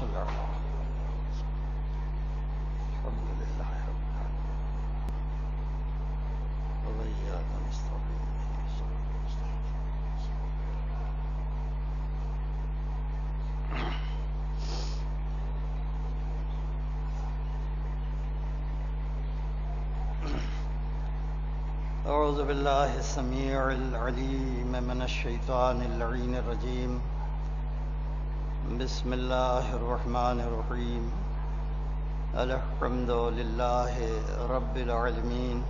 صل علی الحمد للہ رب العالمین وإياك نستعين أعوذ بالله السميع العليم من الشيطان اللعين الرجيم بسم الله الرحمن الرحيم الحمد لله رب العالمين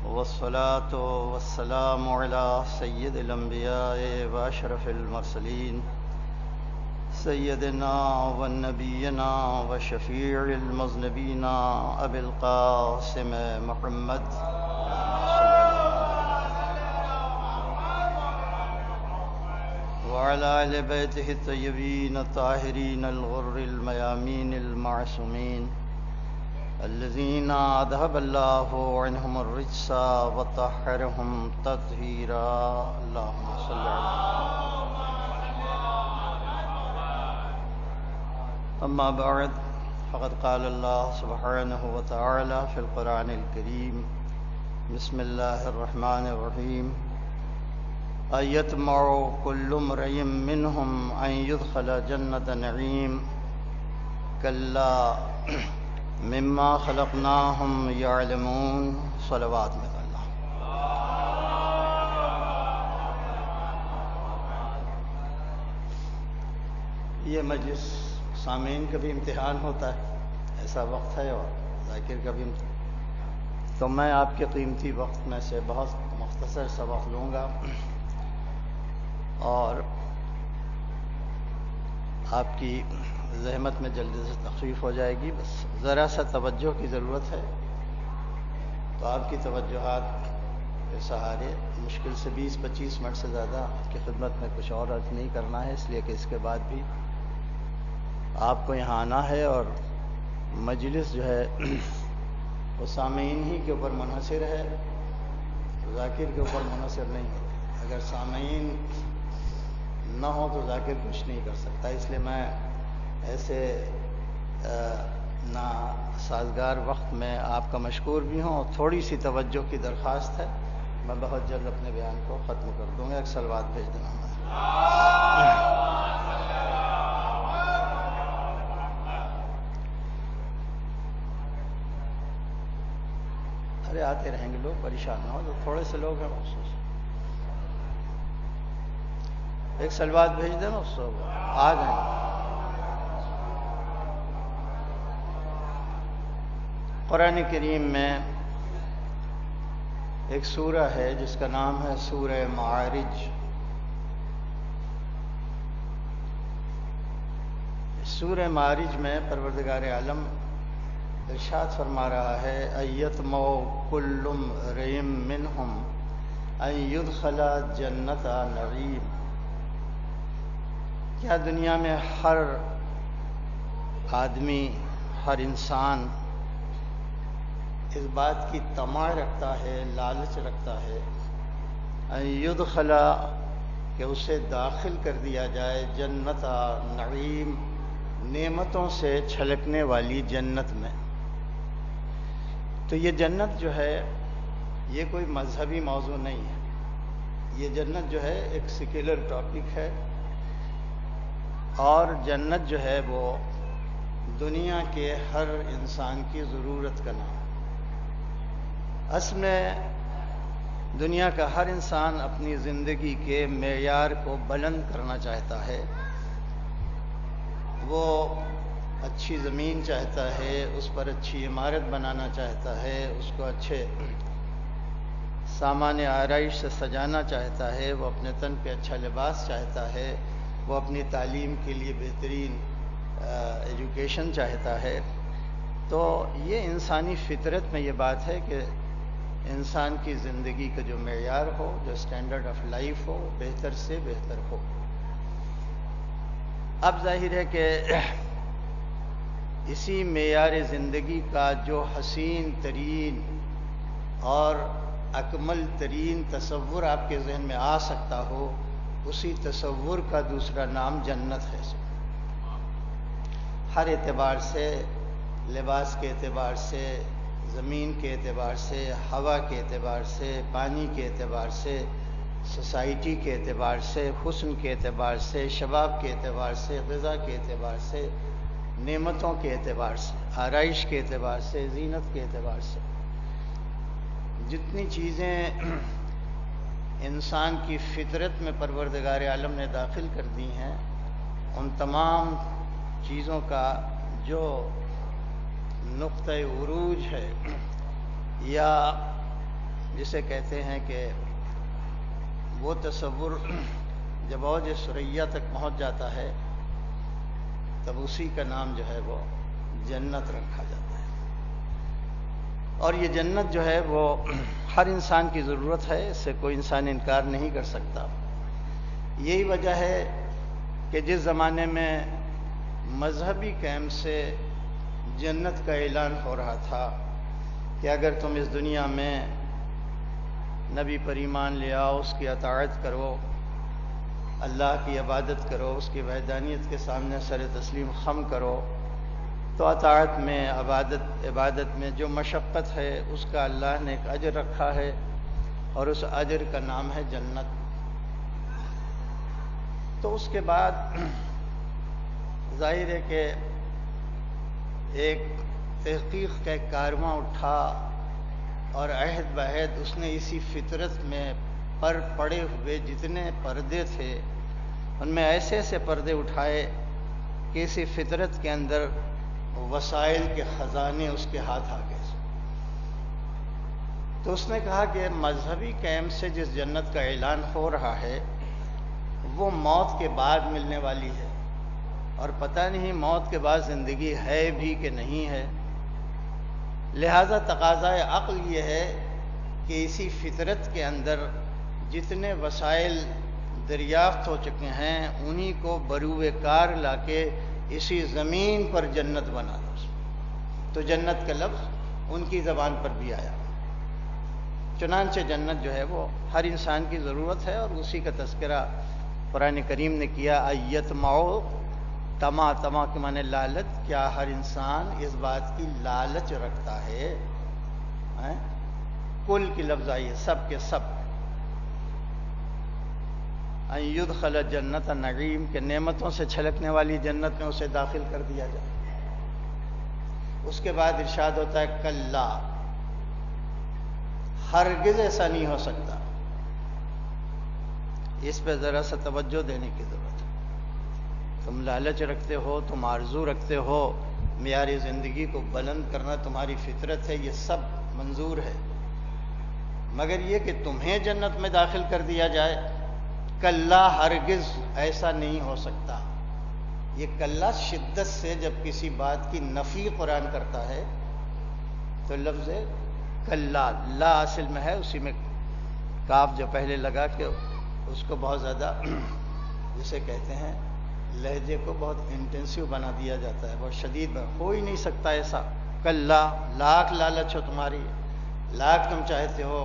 والصلاة والسلام على سيد الأنبياء وأشرف المرسلين سيدنا ونبينا وشفيع المذنبين أبي القاسم محمد وعلى آل بيته الطيبين الطاهرين الغر الميامين المعصومين الذين أذهب الله عنهم الرجس وطهرهم تطهيرا اللهم صل على أما بعد فقد قال الله سبحانه وتعالى في القرآن الكريم بسم الله الرحمن الرحيم أيطمع كل امرئ منهم أن يدخل جنة نعيم كلا مما خلقناهم يعلمون صلوات میں اللہ. یہ مجلس سامعین کا بھی امتحان ہوتا ہے، ایسا وقت ہے، اور ذاکر کا بھی امتحان. تو میں آپ کے قیمتی وقت میں سے بہت مختصر سا وقت لوں گا اور آپ کی زحمت میں جلدی سے تخفیف ہو جائے گی. بس ذرا سا توجہ کی ضرورت ہے، تو آپ کی توجہات کے سہارے مشکل سے 20-25 منٹ سے زیادہ آپ کی خدمت میں کچھ اور عرض نہیں کرنا ہے، اس لیے کہ اس کے بعد بھی آپ کو یہاں آنا ہے اور مجلس جو ہے وہ سامعین ہی کے اوپر منحصر ہے، ذاکر کے اوپر منحصر نہیں ہے. اگر سامعین نہ ہو تو ذاکر کچھ نہیں کر سکتا. اس لیے میں ایسے نا سازگار وقت میں آپ کا مشکور بھی ہوں، اور تھوڑی سی توجہ کی درخواست ہے. میں بہت جلد اپنے بیان کو ختم کر دوں گا. ایک صلوات بھیج دینا. ارے آتے رہیں گے لوگ، پریشان نہ ہو، تو تھوڑے سے لوگ ہیں مخصوص. ایک صلوات بھیج دینا، اس کو آ جائیں. قرآن کریم میں ایک سورہ ہے جس کا نام ہے سورہ معارج. سورہ معارج میں پروردگار عالم ارشاد فرما رہا ہے ایطمع کل امرئ منہم ان یدخل جنۃ نعیم. کیا دنیا میں ہر آدمی، ہر انسان اس بات کی طمع رکھتا ہے، لالچ رکھتا ہے ان یدخل کہ اسے داخل کر دیا جائے جنت نعیم، نعمتوں سے چھلکنے والی جنت میں. تو یہ جنت جو ہے یہ کوئی مذہبی موضوع نہیں ہے. یہ جنت جو ہے ایک سیکولر ٹاپک ہے، اور جنت جو ہے وہ دنیا کے ہر انسان کی ضرورت کا نام. اصل میں دنیا کا ہر انسان اپنی زندگی کے معیار کو بلند کرنا چاہتا ہے. وہ اچھی زمین چاہتا ہے، اس پر اچھی عمارت بنانا چاہتا ہے، اس کو اچھے سامان آرائش سے سجانا چاہتا ہے، وہ اپنے تن پہ اچھا لباس چاہتا ہے، وہ اپنی تعلیم کے لیے بہترین ایجوکیشن چاہتا ہے. تو یہ انسانی فطرت میں یہ بات ہے کہ انسان کی زندگی کا جو معیار ہو، جو اسٹینڈرڈ آف لائف ہو، بہتر سے بہتر ہو. اب ظاہر ہے کہ اسی معیار زندگی کا جو حسین ترین اور اکمل ترین تصور آپ کے ذہن میں آ سکتا ہو، اسی تصور کا دوسرا نام جنت ہے. ہر اعتبار سے، لباس کے اعتبار سے، زمین کے اعتبار سے، ہوا کے اعتبار سے، پانی کے اعتبار سے، سوسائٹی کے اعتبار سے، حسن کے اعتبار سے، شباب کے اعتبار سے، غذا کے اعتبار سے، نعمتوں کے اعتبار سے، آرائش کے اعتبار سے، زینت کے اعتبار سے، جتنی چیزیں انسان کی فطرت میں پروردگار عالم نے داخل کر دی ہیں، ان تمام چیزوں کا جو نقطۂ عروج ہے، یا جسے کہتے ہیں کہ وہ تصور جب اوج ثریا تک پہنچ جاتا ہے، تب اسی کا نام جو ہے وہ جنت رکھا جاتا ہے۔ اور یہ جنت جو ہے وہ ہر انسان کی ضرورت ہے، اس سے کوئی انسان انکار نہیں کر سکتا۔ یہی وجہ ہے کہ جس زمانے میں مذہبی کیمپ سے جنت کا اعلان ہو رہا تھا کہ اگر تم اس دنیا میں نبی پر ایمان لے آؤ، اس کی اطاعت کرو، اللہ کی عبادت کرو، اس کی وحدانیت کے سامنے سر تسلیم خم کرو، تو اطاعت میں، عبادت میں جو مشقت ہے اس کا اللہ نے ایک اجر رکھا ہے، اور اس اجر کا نام ہے جنت۔ تو اس کے بعد ظاہر ہے کہ ایک تحقیق کا ایک کارواں اٹھا، اور عہد بعہد اس نے اسی فطرت میں پڑے ہوئے جتنے پردے تھے، ان میں ایسے ایسے پردے اٹھائے کہ اسی فطرت کے اندر وسائل کے خزانے اس کے ہاتھ آ گئے۔ تو اس نے کہا کہ مذہبی کیمپ سے جس جنت کا اعلان ہو رہا ہے وہ موت کے بعد ملنے والی ہے، اور پتہ نہیں موت کے بعد زندگی ہے بھی کہ نہیں ہے۔ لہذا تقاضۂ عقل یہ ہے کہ اسی فطرت کے اندر جتنے وسائل دریافت ہو چکے ہیں انہی کو بروئے کار لا کے اسی زمین پر جنت بنا دو۔ تو جنت کا لفظ ان کی زبان پر بھی آیا۔ چنانچہ جنت جو ہے وہ ہر انسان کی ضرورت ہے، اور اسی کا تذکرہ قرآن کریم نے کیا۔ ایتمعو، تما کے معنی لالچ، کیا ہر انسان اس بات کی لالچ رکھتا ہے؟ کل کی لفظ آئی، سب کے سب، ان یدخل جنت نعیم، کہ نعمتوں سے چھلکنے والی جنت میں اسے داخل کر دیا جائے۔ اس کے بعد ارشاد ہوتا ہے کلا، ہرگز ایسا نہیں ہو سکتا۔ اس پہ ذرا سا توجہ دینے کی ضرورت ہے۔ تم لالچ رکھتے ہو، تم آرزو رکھتے ہو، معیار زندگی کو بلند کرنا تمہاری فطرت ہے، یہ سب منظور ہے، مگر یہ کہ تمہیں جنت میں داخل کر دیا جائے، کلا، ہرگز ایسا نہیں ہو سکتا۔ یہ کلا شدت سے جب کسی بات کی نفی قرآن کرتا ہے تو لفظ کلا، لا اصل میں ہے، اسی میں کاف جو پہلے لگا کہ اس کو بہت زیادہ جسے کہتے ہیں لہجے کو بہت انٹینسیو بنا دیا جاتا ہے، بہت شدید، ہو ہی نہیں سکتا ایسا۔ کلا، لاکھ لالچ ہو تمہاری، لاکھ تم چاہتے ہو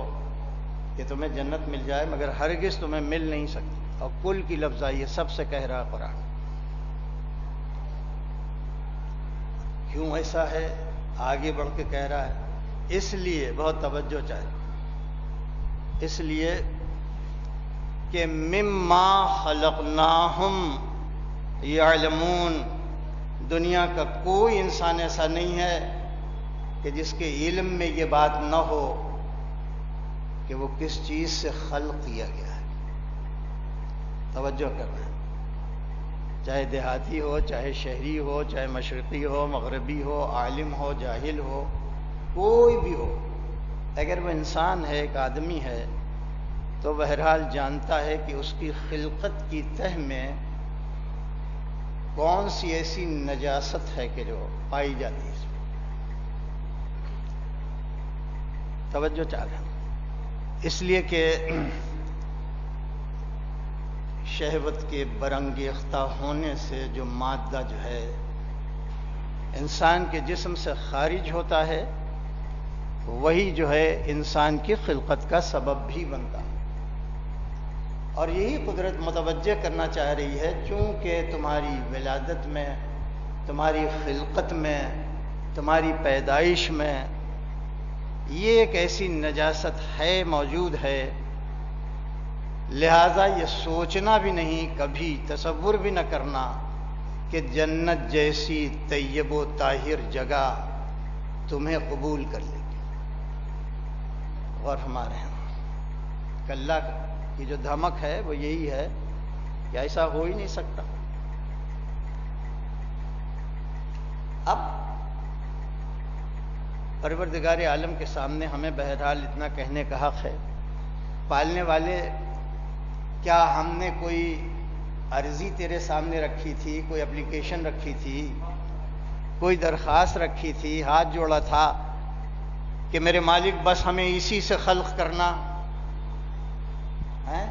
کہ تمہیں جنت مل جائے، مگر ہرگز تمہیں مل نہیں سکتی۔ اور کل کی لفظ آئی ہے، سب سے کہہ رہا قرآن۔ کیوں ایسا ہے؟ آگے بڑھ کے کہہ رہا ہے، اس لیے، بہت توجہ چاہیے، اس لیے کہ مما خلقناہم یعلمون، دنیا کا کوئی انسان ایسا نہیں ہے کہ جس کے علم میں یہ بات نہ ہو کہ وہ کس چیز سے خلق کیا گیا ہے۔ توجہ کرنا، چاہے دیہاتی ہو، چاہے شہری ہو، چاہے مشرقی ہو، مغربی ہو، عالم ہو، جاہل ہو، کوئی بھی ہو، اگر وہ انسان ہے، ایک آدمی ہے، تو بہرحال جانتا ہے کہ اس کی خلقت کی تہ میں کون سی ایسی نجاست ہے کہ جو پائی جاتی ہے۔ توجہ چاہیے، اس لیے کہ شہوت کے برانگیختہ ہونے سے جو مادہ جو ہے انسان کے جسم سے خارج ہوتا ہے، وہی جو ہے انسان کی خلقت کا سبب بھی بنتا ہے۔ اور یہی قدرت متوجہ کرنا چاہ رہی ہے، چونکہ تمہاری ولادت میں تمہاری خلقت میں، تمہاری پیدائش میں یہ ایک ایسی نجاست ہے، موجود ہے، لہذا یہ سوچنا بھی نہیں، کبھی تصور بھی نہ کرنا کہ جنت جیسی طیب و طاہر جگہ تمہیں قبول کر لے گی۔ غور ہمارے ہیں کہ اللہ کی جو دھمک ہے وہ یہی ہے کہ ایسا ہو ہی نہیں سکتا۔ اب پروردگار عالم کے سامنے ہمیں بہرحال اتنا کہنے کا حق ہے، پالنے والے، کیا ہم نے کوئی عرضی تیرے سامنے رکھی تھی، کوئی اپلیکیشن رکھی تھی، کوئی درخواست رکھی تھی، ہاتھ جوڑا تھا کہ میرے مالک بس ہمیں اسی سے خلق کرنا ہے؟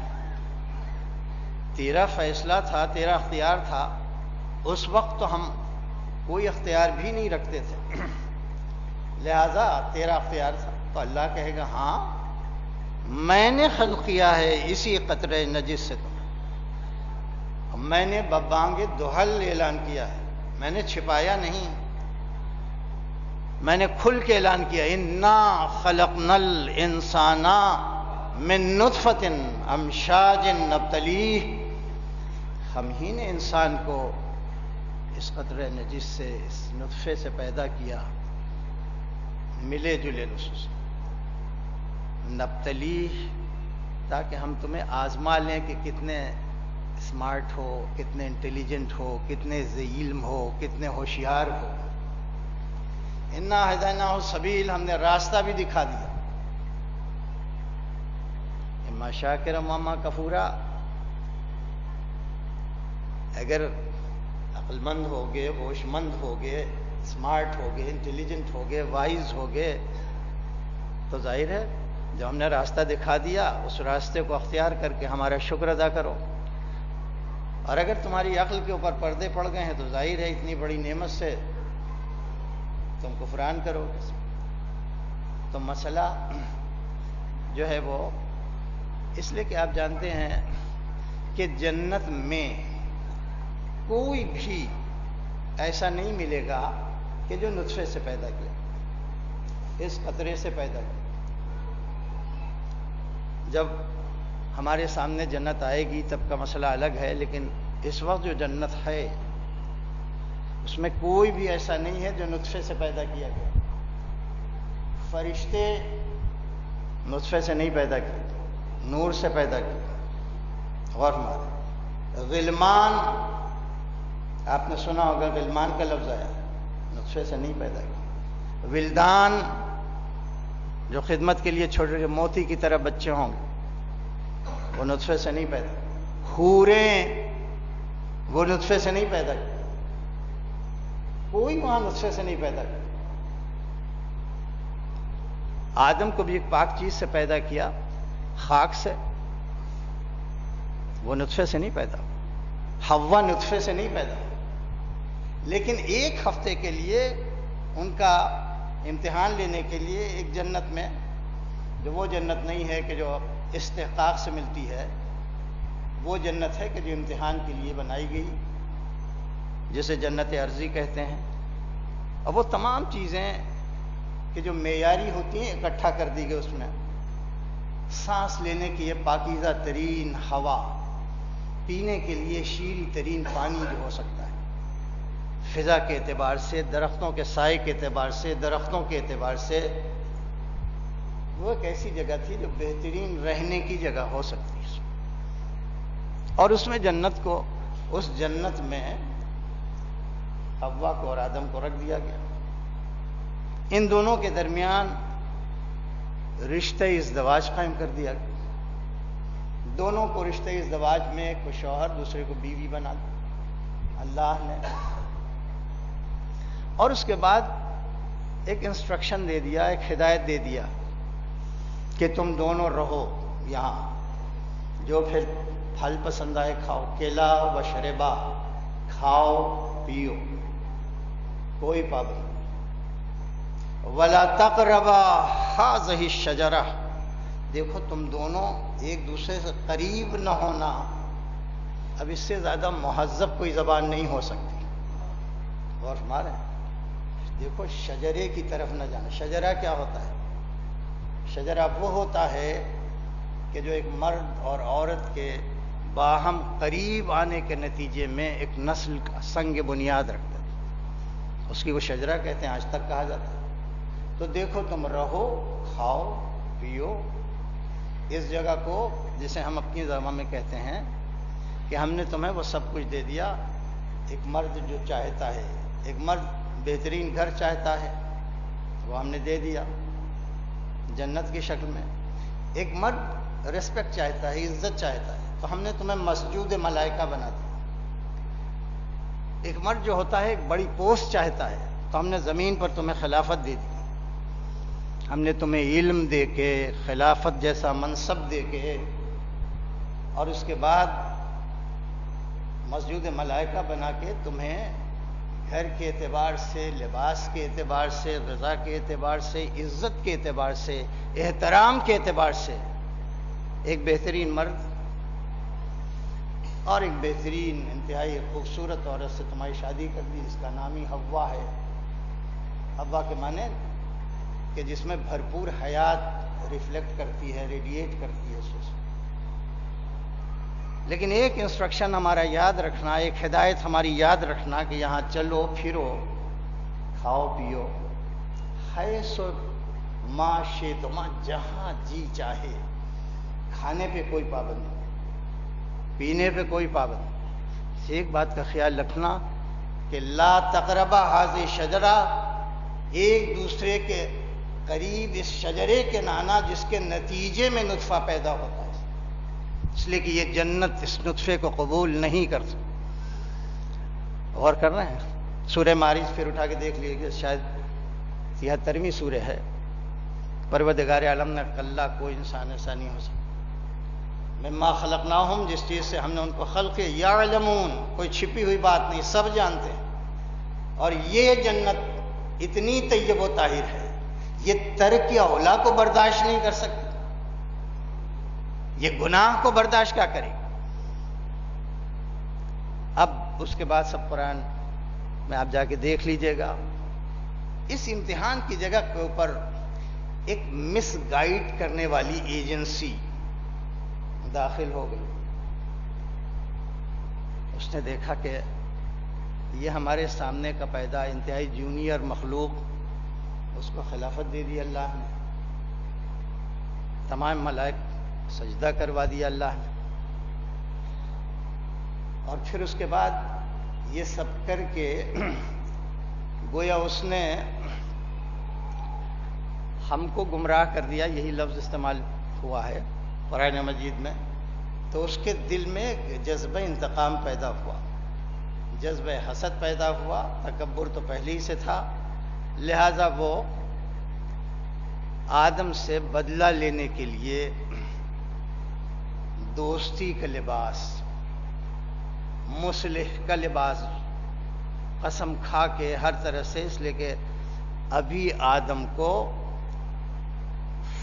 تیرا فیصلہ تھا، تیرا اختیار تھا، اس وقت تو ہم کوئی اختیار بھی نہیں رکھتے تھے، لہذا تیرا اختیار تھا۔ تو اللہ کہے گا ہاں میں نے خلق کیا ہے اسی قطرے نجس سے تمہیں، میں نے ببانگ دہل اعلان کیا ہے، میں نے چھپایا نہیں، میں نے کھل کے اعلان کیا، انا خلقنا الانسان من نطفۃ امشاج نبتلیہ، ہم ہی نے انسان کو اس قطرے نجس سے، اس نطفے سے پیدا کیا، ملے جلے لصوص نبتلیہ، تاکہ ہم تمہیں آزما لیں کہ کتنے اسمارٹ ہو، کتنے انٹیلیجنٹ ہو، کتنے ذی علم ہو، کتنے ہوشیار ہو۔ انا ہدیناہ السبیل، ہم نے راستہ بھی دکھا دیا، اما شاکرا و اما کفورا۔ اگر عقل مند ہوگے، ہوش مند ہوگے، اسمارٹ ہوگے، انٹیلیجنٹ ہوگے، وائز ہوگے، تو ظاہر ہے جو ہم نے راستہ دکھا دیا اس راستے کو اختیار کر کے ہمارا شکر ادا کرو۔ اور اگر تمہاری عقل کے اوپر پردے پڑ گئے ہیں تو ظاہر ہے اتنی بڑی نعمت سے تم کفران کرو گے۔ تو مسئلہ جو ہے وہ اس لیے کہ آپ جانتے ہیں کہ جنت میں کوئی بھی ایسا نہیں ملے گا کہ جو نطفے سے پیدا کیا، اس قطرے سے پیدا کیا۔ جب ہمارے سامنے جنت آئے گی تب کا مسئلہ الگ ہے، لیکن اس وقت جو جنت ہے اس میں کوئی بھی ایسا نہیں ہے جو نطفے سے پیدا کیا گیا۔ فرشتے نطفے سے نہیں پیدا کیے، نور سے پیدا کیے۔ غور مارے، غلمان، آپ نے سنا ہوگا غلمان کا لفظ آیا، نطفے سے نہیں پیدا کیا۔ ولدان، جو خدمت کے لیے چھوٹے موتی کی طرح بچے ہوں گے، وہ نطفے سے نہیں پیدا۔ حوریں، وہ نطفے سے نہیں پیدا کی، کوئی وہاں نطفے سے نہیں پیدا کیا۔ آدم کو بھی ایک پاک چیز سے پیدا کیا، خاک سے، وہ نطفے سے نہیں پیدا۔ حوا نطفے سے نہیں پیدا، لیکن ایک ہفتے کے لیے ان کا امتحان لینے کے لیے ایک جنت میں، جو وہ جنت نہیں ہے کہ جو استحقاق سے ملتی ہے، وہ جنت ہے کہ جو امتحان کے لیے بنائی گئی، جسے جنت عرضی کہتے ہیں۔ اور وہ تمام چیزیں کہ جو معیاری ہوتی ہیں اکٹھا کر دی گئی اس میں، سانس لینے کی یہ پاکیزہ ترین ہوا، پینے کے لیے شیریں ترین پانی جو ہو سکتا ہے، فضا کے اعتبار سے، درختوں کے سائے کے اعتبار سے، درختوں کے اعتبار سے، وہ ایک ایسی جگہ تھی جو بہترین رہنے کی جگہ ہو سکتی ہے۔ اور اس میں جنت کو، اس جنت میں حوا کو اور آدم کو رکھ دیا گیا۔ ان دونوں کے درمیان رشتہ ازدواج قائم کر دیا گیا، دونوں کو رشتہ ازدواج میں ایک کو شوہر دوسرے کو بیوی بنا دیا اللہ نے۔ اور اس کے بعد ایک انسٹرکشن دے دیا، ایک ہدایت دے دیا کہ تم دونوں رہو یہاں، جو پھر پھل پسند آئے کھاؤ، کیلا و شربا، کھاؤ پیو، کوئی پابند۔ وَلَا تَقْرَبَا هَٰذِهِ الشَّجَرَةَ، دیکھو تم دونوں ایک دوسرے سے قریب نہ ہونا۔ اب اس سے زیادہ مہذب کوئی زبان نہیں ہو سکتی۔ غور فرما رہے ہیں؟ دیکھو شجرے کی طرف نہ جانا. شجرہ کیا ہوتا ہے؟ شجرہ وہ ہوتا ہے کہ جو ایک مرد اور عورت کے باہم قریب آنے کے نتیجے میں ایک نسل کا سنگ بنیاد رکھتا ہے. اس کی وہ شجرہ کہتے ہیں، آج تک کہا جاتا ہے. تو دیکھو تم رہو، کھاؤ، پیو اس جگہ کو، جسے ہم اپنی زبان میں کہتے ہیں کہ ہم نے تمہیں وہ سب کچھ دے دیا. ایک مرد جو چاہتا ہے، ایک مرد بہترین گھر چاہتا ہے، وہ ہم نے دے دیا جنت کی شکل میں. ایک مرد ریسپیکٹ چاہتا ہے، عزت چاہتا ہے، تو ہم نے تمہیں مسجود ملائکہ بنا دیا. ایک مرد جو ہوتا ہے ایک بڑی پوسٹ چاہتا ہے، تو ہم نے زمین پر تمہیں خلافت دے دی. ہم نے تمہیں علم دے کے، خلافت جیسا منصب دے کے، اور اس کے بعد مسجود ملائکہ بنا کے تمہیں گھر کے اعتبار سے، لباس کے اعتبار سے، غذا کے اعتبار سے، عزت کے اعتبار سے، احترام کے اعتبار سے ایک بہترین مرد اور ایک بہترین انتہائی خوبصورت عورت سے تمہاری شادی کر دی، جس کا نام ہی حوا ہے. حوا کے معنی کہ جس میں بھرپور حیات ریفلیکٹ کرتی ہے، ریڈیٹ کرتی ہے. لیکن ایک انسٹرکشن ہمارا یاد رکھنا، ایک ہدایت ہماری یاد رکھنا کہ یہاں چلو پھرو، کھاؤ پیو، حیث ما شئتما، جہاں جی چاہے. کھانے پہ کوئی پابند نہیں، پینے پہ کوئی پابند نہیں. ایک بات کا خیال رکھنا کہ لا تقربا ھذہ شجرہ، ایک دوسرے کے قریب اس شجرے کے نانا جس کے نتیجے میں نطفہ پیدا ہوتا ہے، اس لیے کہ یہ جنت اس نطفے کو قبول نہیں کر سکتی. غور کر رہے ہیں؟ سورہ معارج پھر اٹھا کے دیکھ لیجیے، شاید 73ویں سورہ ہے. پروردگار عالم نے کلا کوئی انسان ایسا نہیں ہو سکتا. مما خلقناہم، جس چیز سے ہم نے ان کو خلق کیا، یعلمون، کوئی چھپی ہوئی بات نہیں، سب جانتے ہیں. اور یہ جنت اتنی طیب و طاہر ہے، یہ ترک اولا کو برداشت نہیں کر سکتی، یہ گناہ کو برداشت کیا کرے. اب اس کے بعد سب قرآن میں آپ جا کے دیکھ لیجئے گا. اس امتحان کی جگہ کے اوپر ایک مس گائیڈ کرنے والی ایجنسی داخل ہو گئی. اس نے دیکھا کہ یہ ہمارے سامنے کا پیدا انتہائی جونیئر مخلوق، اس کو خلافت دے دی اللہ نے، تمام ملائک سجدہ کروا دیا اللہ نے. اور پھر اس کے بعد یہ سب کر کے گویا اس نے ہم کو گمراہ کر دیا، یہی لفظ استعمال ہوا ہے قرآن مجید میں. تو اس کے دل میں جذبہ انتقام پیدا ہوا، جذبہ حسد پیدا ہوا. تکبر تو پہلے ہی سے تھا، لہذا وہ آدم سے بدلہ لینے کے لیے دوستی کا لباس، مصلح کا لباس، قسم کھا کے ہر طرح سے، اس لیے کہ ابھی آدم کو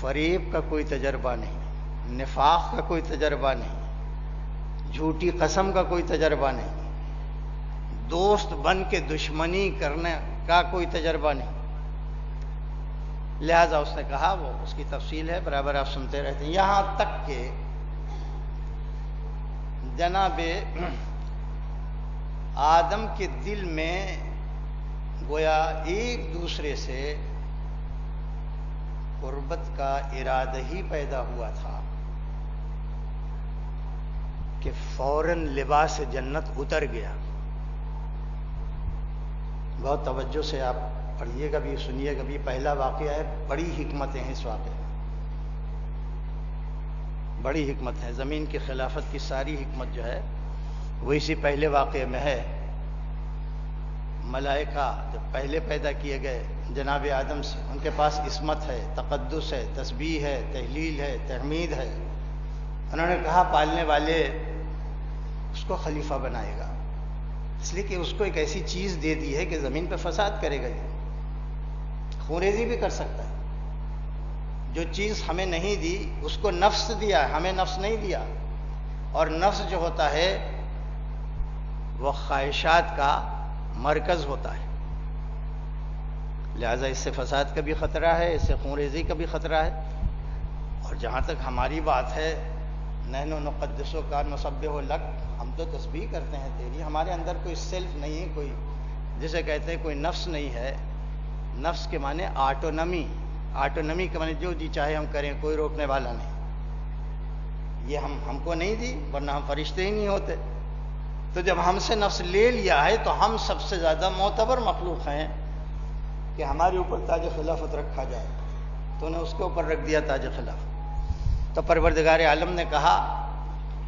فریب کا کوئی تجربہ نہیں، نفاق کا کوئی تجربہ نہیں، جھوٹی قسم کا کوئی تجربہ نہیں، دوست بن کے دشمنی کرنے کا کوئی تجربہ نہیں. لہذا اس نے کہا، وہ اس کی تفصیل ہے، برابر آپ سنتے رہتے ہیں، یہاں تک کہ جناب آدم کے دل میں گویا ایک دوسرے سے قربت کا ارادہ ہی پیدا ہوا تھا کہ فوراً لباس جنت اتر گیا. بہت توجہ سے آپ پڑھیے گا بھی، سنیے گا بھی. پہلا واقعہ ہے، بڑی حکمتیں ہیں اس واقعے میں، بڑی حکمت ہے. زمین کی خلافت کی ساری حکمت جو ہے وہ اسی پہلے واقعے میں ہے. ملائکہ جب پہلے پیدا کیے گئے جناب آدم سے، ان کے پاس عصمت ہے، تقدس ہے، تسبیح ہے، تحلیل ہے، تحمید ہے. انہوں نے کہا پالنے والے اس کو خلیفہ بنائے گا، اس لیے کہ اس کو ایک ایسی چیز دے دی ہے کہ زمین پہ فساد کرے گا، یہ خونریزی بھی کر سکتا ہے. جو چیز ہمیں نہیں دی اس کو نفس دیا، ہمیں نفس نہیں دیا. اور نفس جو ہوتا ہے وہ خواہشات کا مرکز ہوتا ہے. لہٰذا اس سے فساد کا بھی خطرہ ہے، اس سے خون ریزی کا بھی خطرہ ہے۔ اور جہاں تک ہماری بات ہے، نحن نقدسک نسبح لک، ہم تو تسبیح کرتے ہیں تیری، ہمارے اندر کوئی سیلف نہیں ہے، کوئی جسے کہتے ہیں کوئی نفس نہیں ہے۔ نفس کے معنی آٹونمی، آٹونمی کے معنی جو جی چاہے ہم کریں، کوئی روکنے والا نہیں۔ یہ ہم کو نہیں دی، ورنہ ہم فرشتے ہی نہیں ہوتے۔ تو جب ہم سے نفس لے لیا ہے تو ہم سب سے زیادہ معتبر مخلوق ہیں کہ ہمارے اوپر تاج خلافت رکھا جائے، تو نے اس کے اوپر رکھ دیا تاج خلافت۔ تو پروردگار عالم نے کہا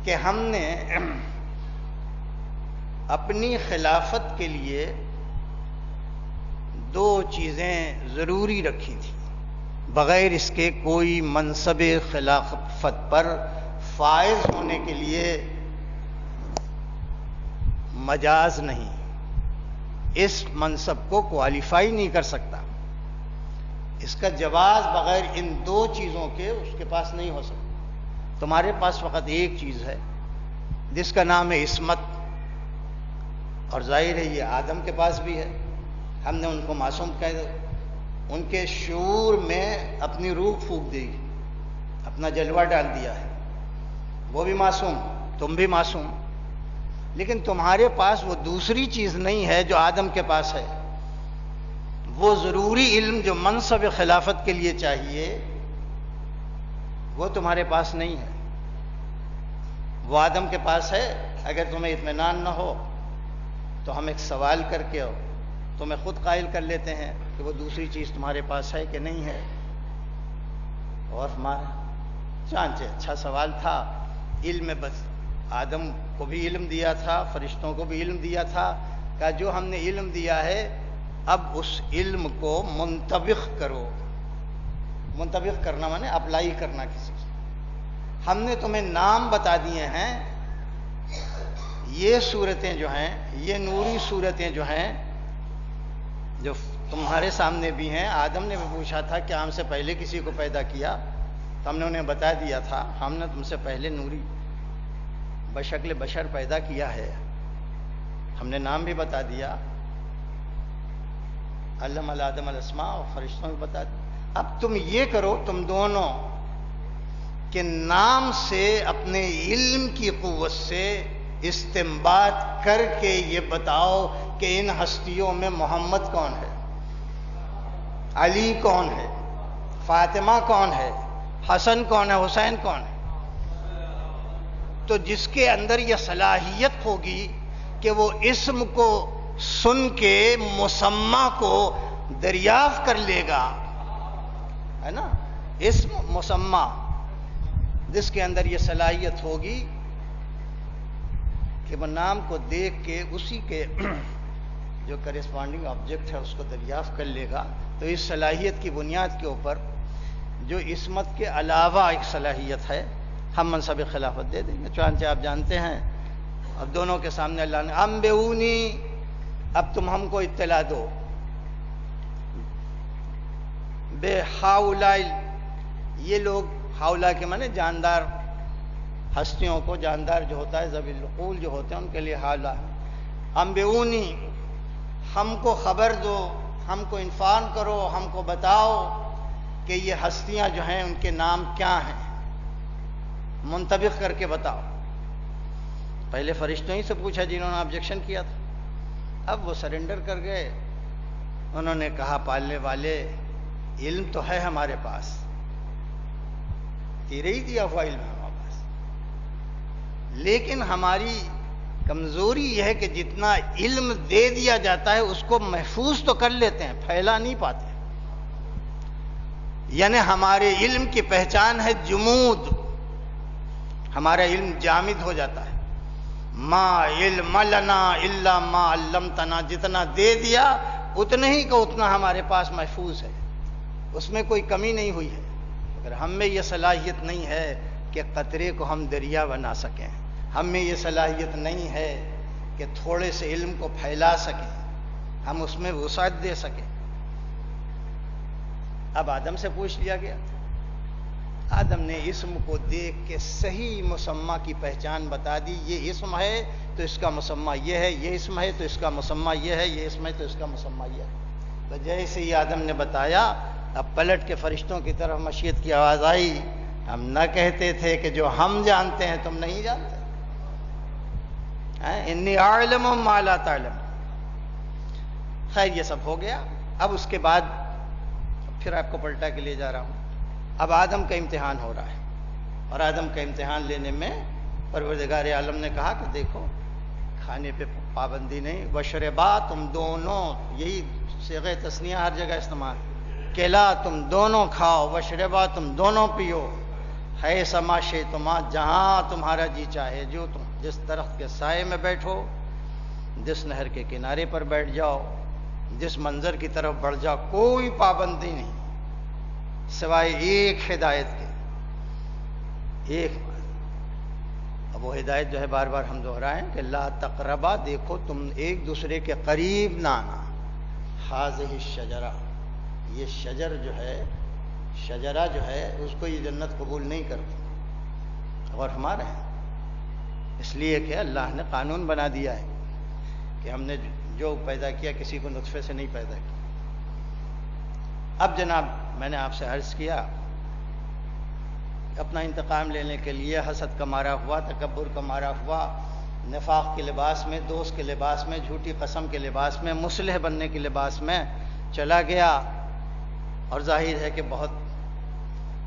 کہ ہم نے اپنی خلافت کے لیے دو چیزیں ضروری رکھی تھی، بغیر اس کے کوئی منصب خلافت پر فائز ہونے کے لیے مجاز نہیں، اس منصب کو کوالیفائی نہیں کر سکتا، اس کا جواز بغیر ان دو چیزوں کے اس کے پاس نہیں ہو سکتا۔ تمہارے پاس فقط ایک چیز ہے جس کا نام ہے عصمت، اور ظاہر ہے یہ آدم کے پاس بھی ہے، ہم نے ان کو معصوم کہہ دیا، ان کے شعور میں اپنی روح پھونک دی، اپنا جلوہ ڈال دیا ہے، وہ بھی معصوم، تم بھی معصوم۔ لیکن تمہارے پاس وہ دوسری چیز نہیں ہے جو آدم کے پاس ہے، وہ ضروری علم جو منصب خلافت کے لیے چاہیے وہ تمہارے پاس نہیں ہے، وہ آدم کے پاس ہے۔ اگر تمہیں اطمینان نہ ہو تو ہم ایک سوال کر کے تمہیں خود قائل کر لیتے ہیں کہ وہ دوسری چیز تمہارے پاس ہے کہ نہیں ہے۔ اور ہمارا چانچہ اچھا سوال تھا، علم بس آدم کو بھی علم دیا تھا، فرشتوں کو بھی علم دیا تھا، کہ جو ہم نے علم دیا ہے اب اس علم کو منطبق کرو۔ منطبق کرنا مانے اپلائی کرنا کسی سے۔ ہم نے تمہیں نام بتا دیے ہیں، یہ صورتیں جو ہیں، یہ نوری صورتیں جو ہیں، جو تمہارے سامنے بھی ہیں۔ آدم نے بھی پوچھا تھا کہ ہم سے پہلے کسی کو پیدا کیا، تو ہم نے انہیں بتا دیا تھا ہم نے تم سے پہلے نوری بشکل بشر پیدا کیا ہے، ہم نے نام بھی بتا دیا، علم آدم الاسماء، اور فرشتوں بھی بتا دیا۔ اب تم یہ کرو، تم دونوں، کہ نام سے اپنے علم کی قوت سے استنباط کر کے یہ بتاؤ کہ ان ہستیوں میں محمد کون ہے، علی کون ہے، فاطمہ کون ہے، حسن کون ہے، حسین کون ہے۔ تو جس کے اندر یہ صلاحیت ہوگی کہ وہ اسم کو سن کے مسمى کو دریافت کر لے گا، ہے نا، اسم مسمى، جس کے اندر یہ صلاحیت ہوگی کہ وہ نام کو دیکھ کے اسی کے جو کرسپونڈنگ آبجیکٹ ہے اس کو دریافت کر لے گا، تو اس صلاحیت کی بنیاد کے اوپر جو عصمت کے علاوہ ایک صلاحیت ہے، ہم منصب خلافت دے دیں گے۔ چنانچہ آپ جانتے ہیں، اب دونوں کے سامنے اللہ نے انبئونی، اب تم ہم کو اطلاع دو، بے ہاؤلا، یہ لوگ ہاؤلا کے معنی جاندار ہستیوں کو، جاندار جو ہوتا ہے ذوی العقول جو ہوتے ہیں ان کے لیے ہاؤلا، انبئونی، ہم کو خبر دو، ہم کو انفارم کرو، ہم کو بتاؤ کہ یہ ہستیاں جو ہیں ان کے نام کیا ہیں، منطبق کر کے بتاؤ۔ پہلے فرشتوں ہی سے پوچھا جنہوں نے آبجیکشن کیا تھا، اب وہ سرنڈر کر گئے، انہوں نے کہا پالنے والے علم تو ہے ہمارے پاس، تیرے ہی دیا ہوا علم ہے ہمارے پاس، لیکن ہماری کمزوری یہ ہے کہ جتنا علم دے دیا جاتا ہے اس کو محفوظ تو کر لیتے ہیں، پھیلا نہیں پاتے۔ یعنی ہمارے علم کی پہچان ہے جمود، ہمارا علم جامد ہو جاتا ہے۔ ما علم لنا الا ما علمتنا، جتنا دے دیا اتنا ہی کا اتنا ہمارے پاس محفوظ ہے، اس میں کوئی کمی نہیں ہوئی ہے۔ اگر ہم میں یہ صلاحیت نہیں ہے کہ قطرے کو ہم دریا بنا سکیں، ہم میں یہ صلاحیت نہیں ہے کہ تھوڑے سے علم کو پھیلا سکیں، ہم اس میں وسعت دے سکیں۔ اب آدم سے پوچھ لیا گیا، آدم نے اسم کو دیکھ کے صحیح مسمى کی پہچان بتا دی، یہ اسم ہے تو اس کا مسمى یہ ہے، یہ اسم ہے تو اس کا مسمى یہ ہے، یہ اسم ہے تو اس کا مسمى یہ ہے۔ جیسے ہی آدم نے بتایا، اب پلٹ کے فرشتوں کی طرف مشیت کی آواز آئی، ہم نہ کہتے تھے کہ جو ہم جانتے ہیں تم نہیں جانتے؟ انی اعلم ما لا تعلم۔ خیر یہ سب ہو گیا۔ اب اس کے بعد پھر آپ کو پلٹا کے لے جا رہا ہوں۔ اب آدم کا امتحان ہو رہا ہے، اور آدم کا امتحان لینے میں پروردگار عالم نے کہا کہ دیکھو کھانے پہ پابندی نہیں، وشربا تم دونوں، یہی صیغہ تثنیہ ہر جگہ استعمال، کلا تم دونوں کھاؤ، وشربا تم دونوں پیو، ہے سما شیتما جہاں تمہارا جی چاہے، جو تم جس درخت کے سائے میں بیٹھو، جس نہر کے کنارے پر بیٹھ جاؤ، جس منظر کی طرف بڑھ جاؤ، کوئی پابندی نہیں سوائے ایک ہدایت کے، ایک بات۔ اب وہ ہدایت جو ہے بار بار ہم دہرائیں کہ لا تقربا، دیکھو تم ایک دوسرے کے قریب نہ آنا، ہذہ الشجرہ، یہ شجر جو ہے، شجرہ جو ہے اس کو یہ جنت قبول نہیں کرتی، اور ہمارے ہیں، اس لیے کہ اللہ نے قانون بنا دیا ہے کہ ہم نے جو پیدا کیا کسی کو نطفے سے نہیں پیدا کیا۔ اب جناب میں نے آپ سے عرض کیا، اپنا انتقام لینے کے لیے حسد کا مارا ہوا، تکبر کا مارا ہوا، نفاق کے لباس میں، دوست کے لباس میں، جھوٹی قسم کے لباس میں، مصلح بننے کے لباس میں چلا گیا، اور ظاہر ہے کہ بہت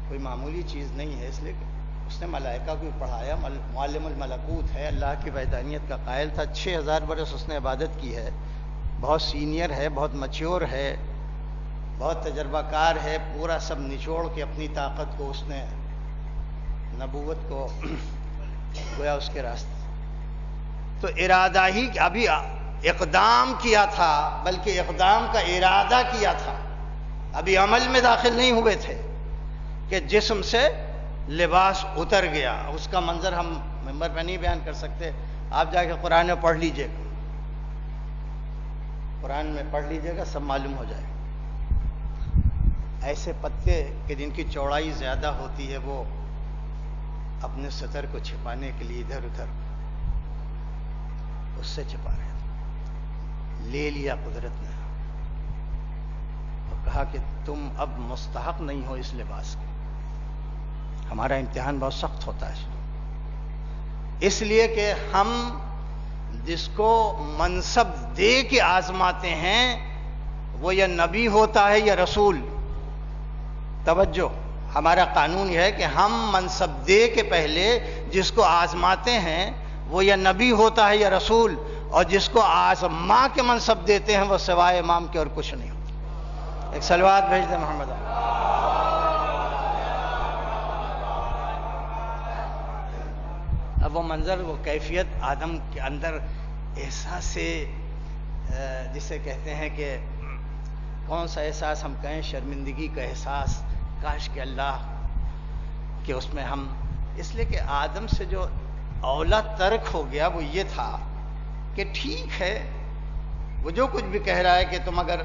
کوئی معمولی چیز نہیں ہے، اس لیے کہ اس نے ملائکہ کو پڑھایا، معلم الملکوت ہے، اللہ کی وحدانیت کا قائل تھا، 6000 برس اس نے عبادت کی ہے، بہت سینئر ہے، بہت میچور ہے، بہت تجربہ کار ہے، پورا سب نچوڑ کے اپنی طاقت کو اس نے نبوت کو گویا اس کے راستے، تو ارادہ ہی ابھی اقدام کیا تھا، بلکہ اقدام کا ارادہ کیا تھا، ابھی عمل میں داخل نہیں ہوئے تھے کہ جسم سے لباس اتر گیا۔ اس کا منظر ہم ممبر پہ نہیں بیان کر سکتے، آپ جا کے قرآن میں پڑھ لیجئے گا، قرآن میں پڑھ لیجئے گا، سب معلوم ہو جائے گا۔ ایسے پتے کہ جن کی چوڑائی زیادہ ہوتی ہے، وہ اپنے سطر کو چھپانے کے لیے ادھر ادھر اس سے چھپا رہے تھے، لے لیا قدرت نے اور کہا کہ تم اب مستحق نہیں ہو اس لباس کے۔ ہمارا امتحان بہت سخت ہوتا ہے اس لیے کہ ہم جس کو منصب دے کے آزماتے ہیں وہ یا نبی ہوتا ہے یا رسول۔ توجہ، ہمارا قانون یہ ہے کہ ہم منصب دے کے پہلے جس کو آزماتے ہیں وہ یا نبی ہوتا ہے یا رسول، اور جس کو آزما کے منصب دیتے ہیں وہ سوائے امام کے اور کچھ نہیں ہوتا۔ ایک صلوات بھیج دیں محمد۔ اب وہ منظر، وہ کیفیت آدم کے اندر احساس، جسے کہتے ہیں کہ کون سا احساس ہم کہیں، شرمندگی کا احساس، کاش کہ اللہ کہ اس میں ہم، اس لیے کہ آدم سے جو اولا ترک ہو گیا وہ یہ تھا کہ ٹھیک ہے وہ جو کچھ بھی کہہ رہا ہے کہ تم اگر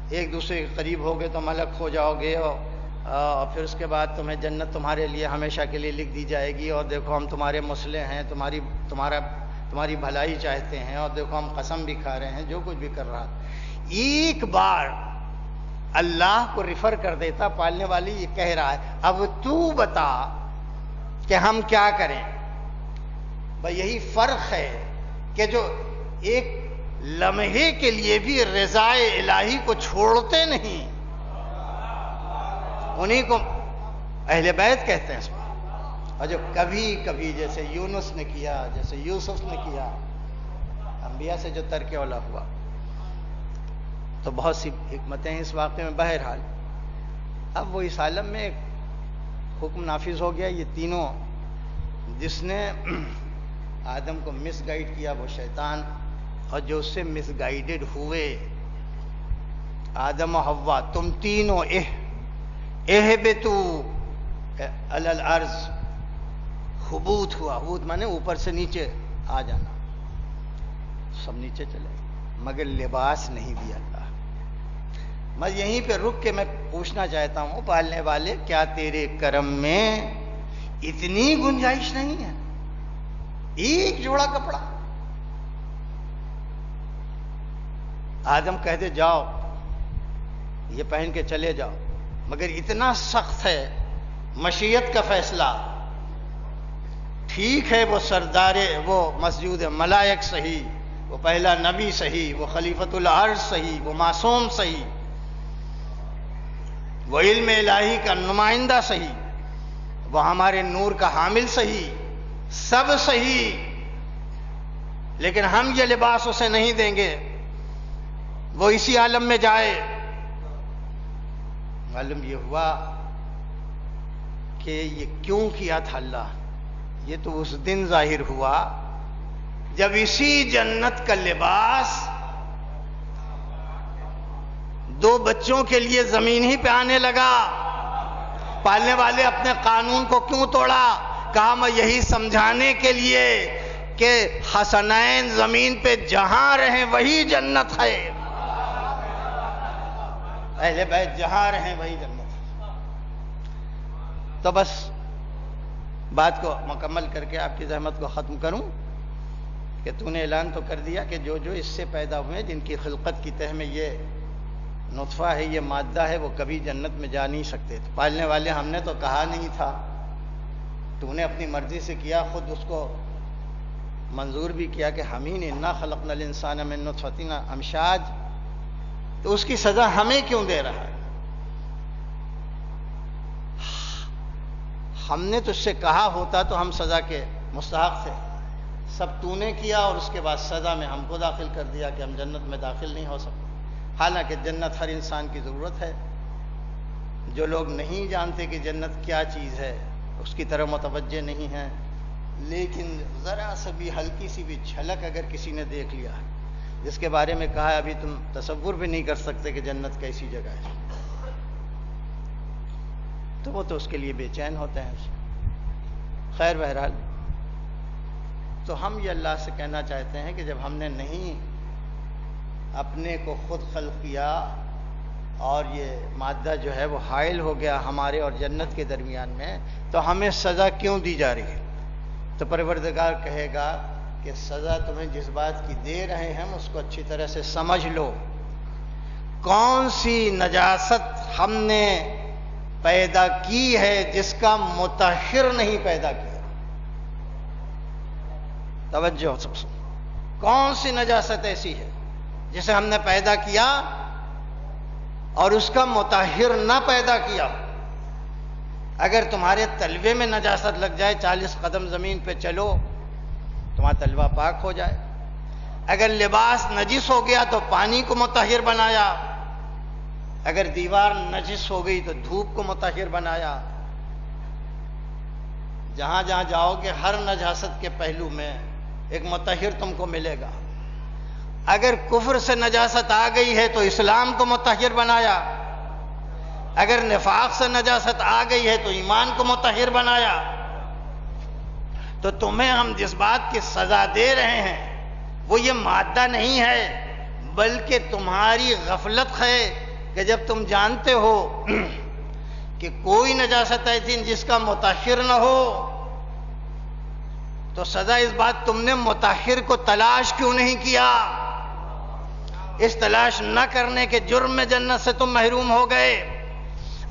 ایک دوسرے کے قریب ہوگے تو ملک ہو جاؤ گے، اور پھر اس کے بعد تمہیں جنت تمہارے لیے ہمیشہ کے لیے لکھ دی جائے گی، اور دیکھو ہم تمہارے مصلح ہیں، تمہاری بھلائی چاہتے ہیں، اور دیکھو ہم قسم بھی کھا رہے ہیں، جو کچھ بھی کر رہا۔ ایک بار اللہ کو ریفر کر دیتا، پالنے والی یہ کہہ رہا ہے اب تو بتا کہ ہم کیا کریں۔ بھئی یہی فرق ہے کہ جو ایک لمحے کے لیے بھی رضا الہی کو چھوڑتے نہیں، انہی کو اہل بیت کہتے ہیں اس میں، اور جو کبھی کبھی جیسے یونس نے کیا، جیسے یوسف نے کیا، انبیاء سے جو ترک اولا ہوا، تو بہت سی حکمتیں اس واقعے میں۔ بہرحال اب وہ اس عالم میں ایک حکم نافذ ہو گیا، یہ تینوں، جس نے آدم کو مس گائیڈ کیا وہ شیطان، اور جو اس سے مس گائیڈڈ ہوئے آدم و حوا، تم تینوں اہبتو علی الارض، حبوط ہوا، حبوط مانے اوپر سے نیچے آ جانا، سب نیچے چلے، مگر لباس نہیں دیا اللہ۔ میں یہیں پہ رک کے میں پوچھنا چاہتا ہوں، پالنے والے کیا تیرے کرم میں اتنی گنجائش نہیں ہے؟ ایک جوڑا کپڑا آدم کہہ دے جاؤ یہ پہن کے چلے جاؤ، مگر اتنا سخت ہے مشیت کا فیصلہ. ٹھیک ہے وہ سردار، وہ مسجود ملائک صحیح، وہ پہلا نبی صحیح، وہ خلیفۃ الارض صحیح، وہ معصوم صحیح، وہ علم الہی کا نمائندہ صحیح، وہ ہمارے نور کا حامل صحیح، سب صحیح، لیکن ہم یہ لباس اسے نہیں دیں گے، وہ اسی عالم میں جائے. معلوم یہ ہوا کہ یہ کیوں کیا تھا اللہ. یہ تو اس دن ظاہر ہوا جب اسی جنت کا لباس 2 بچوں کے لیے زمین ہی پہ آنے لگا. پالنے والے اپنے قانون کو کیوں توڑا؟ کہا میں یہی سمجھانے کے لیے کہ حسنین زمین پہ جہاں رہیں وہی جنت ہے. اہل بیت جہاں رہیں وہی جنت ہے. تو بس بات کو مکمل کر کے آپ کی زحمت کو ختم کروں کہ تو نے اعلان تو کر دیا کہ جو جو اس سے پیدا ہوئے، جن کی خلقت کی تہ میں یہ نطفہ ہے، یہ مادہ ہے، وہ کبھی جنت میں جا نہیں سکتے. تو پالنے والے ہم نے تو کہا نہیں تھا، تو نے اپنی مرضی سے کیا، خود اس کو منظور بھی کیا کہ ہمیں انا خلقنا الانسان من نطفۃ امشاج. تو اس کی سزا ہمیں کیوں دے رہا ہے؟ ہم نے تجھ سے کہا ہوتا تو ہم سزا کے مستحق تھے. سب تو نے کیا اور اس کے بعد سزا میں ہم کو داخل کر دیا کہ ہم جنت میں داخل نہیں ہو سکتے. حالانکہ جنت ہر انسان کی ضرورت ہے. جو لوگ نہیں جانتے کہ جنت کیا چیز ہے اس کی طرف متوجہ نہیں ہیں، لیکن ذرا سا بھی ہلکی سی بھی جھلک اگر کسی نے دیکھ لیا، جس کے بارے میں کہا ہے ابھی تم تصور بھی نہیں کر سکتے کہ جنت کیسی جگہ ہے، تو وہ تو اس کے لیے بے چین ہوتے ہیں. خیر بہرحال، تو ہم یہ اللہ سے کہنا چاہتے ہیں کہ جب ہم نے نہیں اپنے کو خود خلق کیا اور یہ مادہ جو ہے وہ حائل ہو گیا ہمارے اور جنت کے درمیان میں، تو ہمیں سزا کیوں دی جا رہی ہے؟ تو پروردگار کہے گا کہ سزا تمہیں جس بات کی دے رہے ہیں اس کو اچھی طرح سے سمجھ لو. کون سی نجاست ہم نے پیدا کی ہے جس کا مطہر نہیں پیدا کیا؟ توجہ سب سے. کون سی نجاست ایسی ہے جسے ہم نے پیدا کیا اور اس کا مطہر نہ پیدا کیا؟ اگر تمہارے تلوے میں نجاست لگ جائے، 40 قدم زمین پہ چلو، تمہارا تلوہ پاک ہو جائے. اگر لباس نجس ہو گیا تو پانی کو مطہر بنایا، اگر دیوار نجس ہو گئی تو دھوپ کو مطہر بنایا. جہاں جہاں جاؤ گے ہر نجاست کے پہلو میں ایک مطہر تم کو ملے گا. اگر کفر سے نجاست آ گئی ہے تو اسلام کو مطہر بنایا، اگر نفاق سے نجاست آ گئی ہے تو ایمان کو مطہر بنایا. تو تمہیں ہم جس بات کی سزا دے رہے ہیں وہ یہ مادہ نہیں ہے، بلکہ تمہاری غفلت ہے کہ جب تم جانتے ہو کہ کوئی نجاست ایسی جس کا مطہر نہ ہو، تو سزا اس بات تم نے مطہر کو تلاش کیوں نہیں کیا؟ اس تلاش نہ کرنے کے جرم میں جنت سے تم محروم ہو گئے.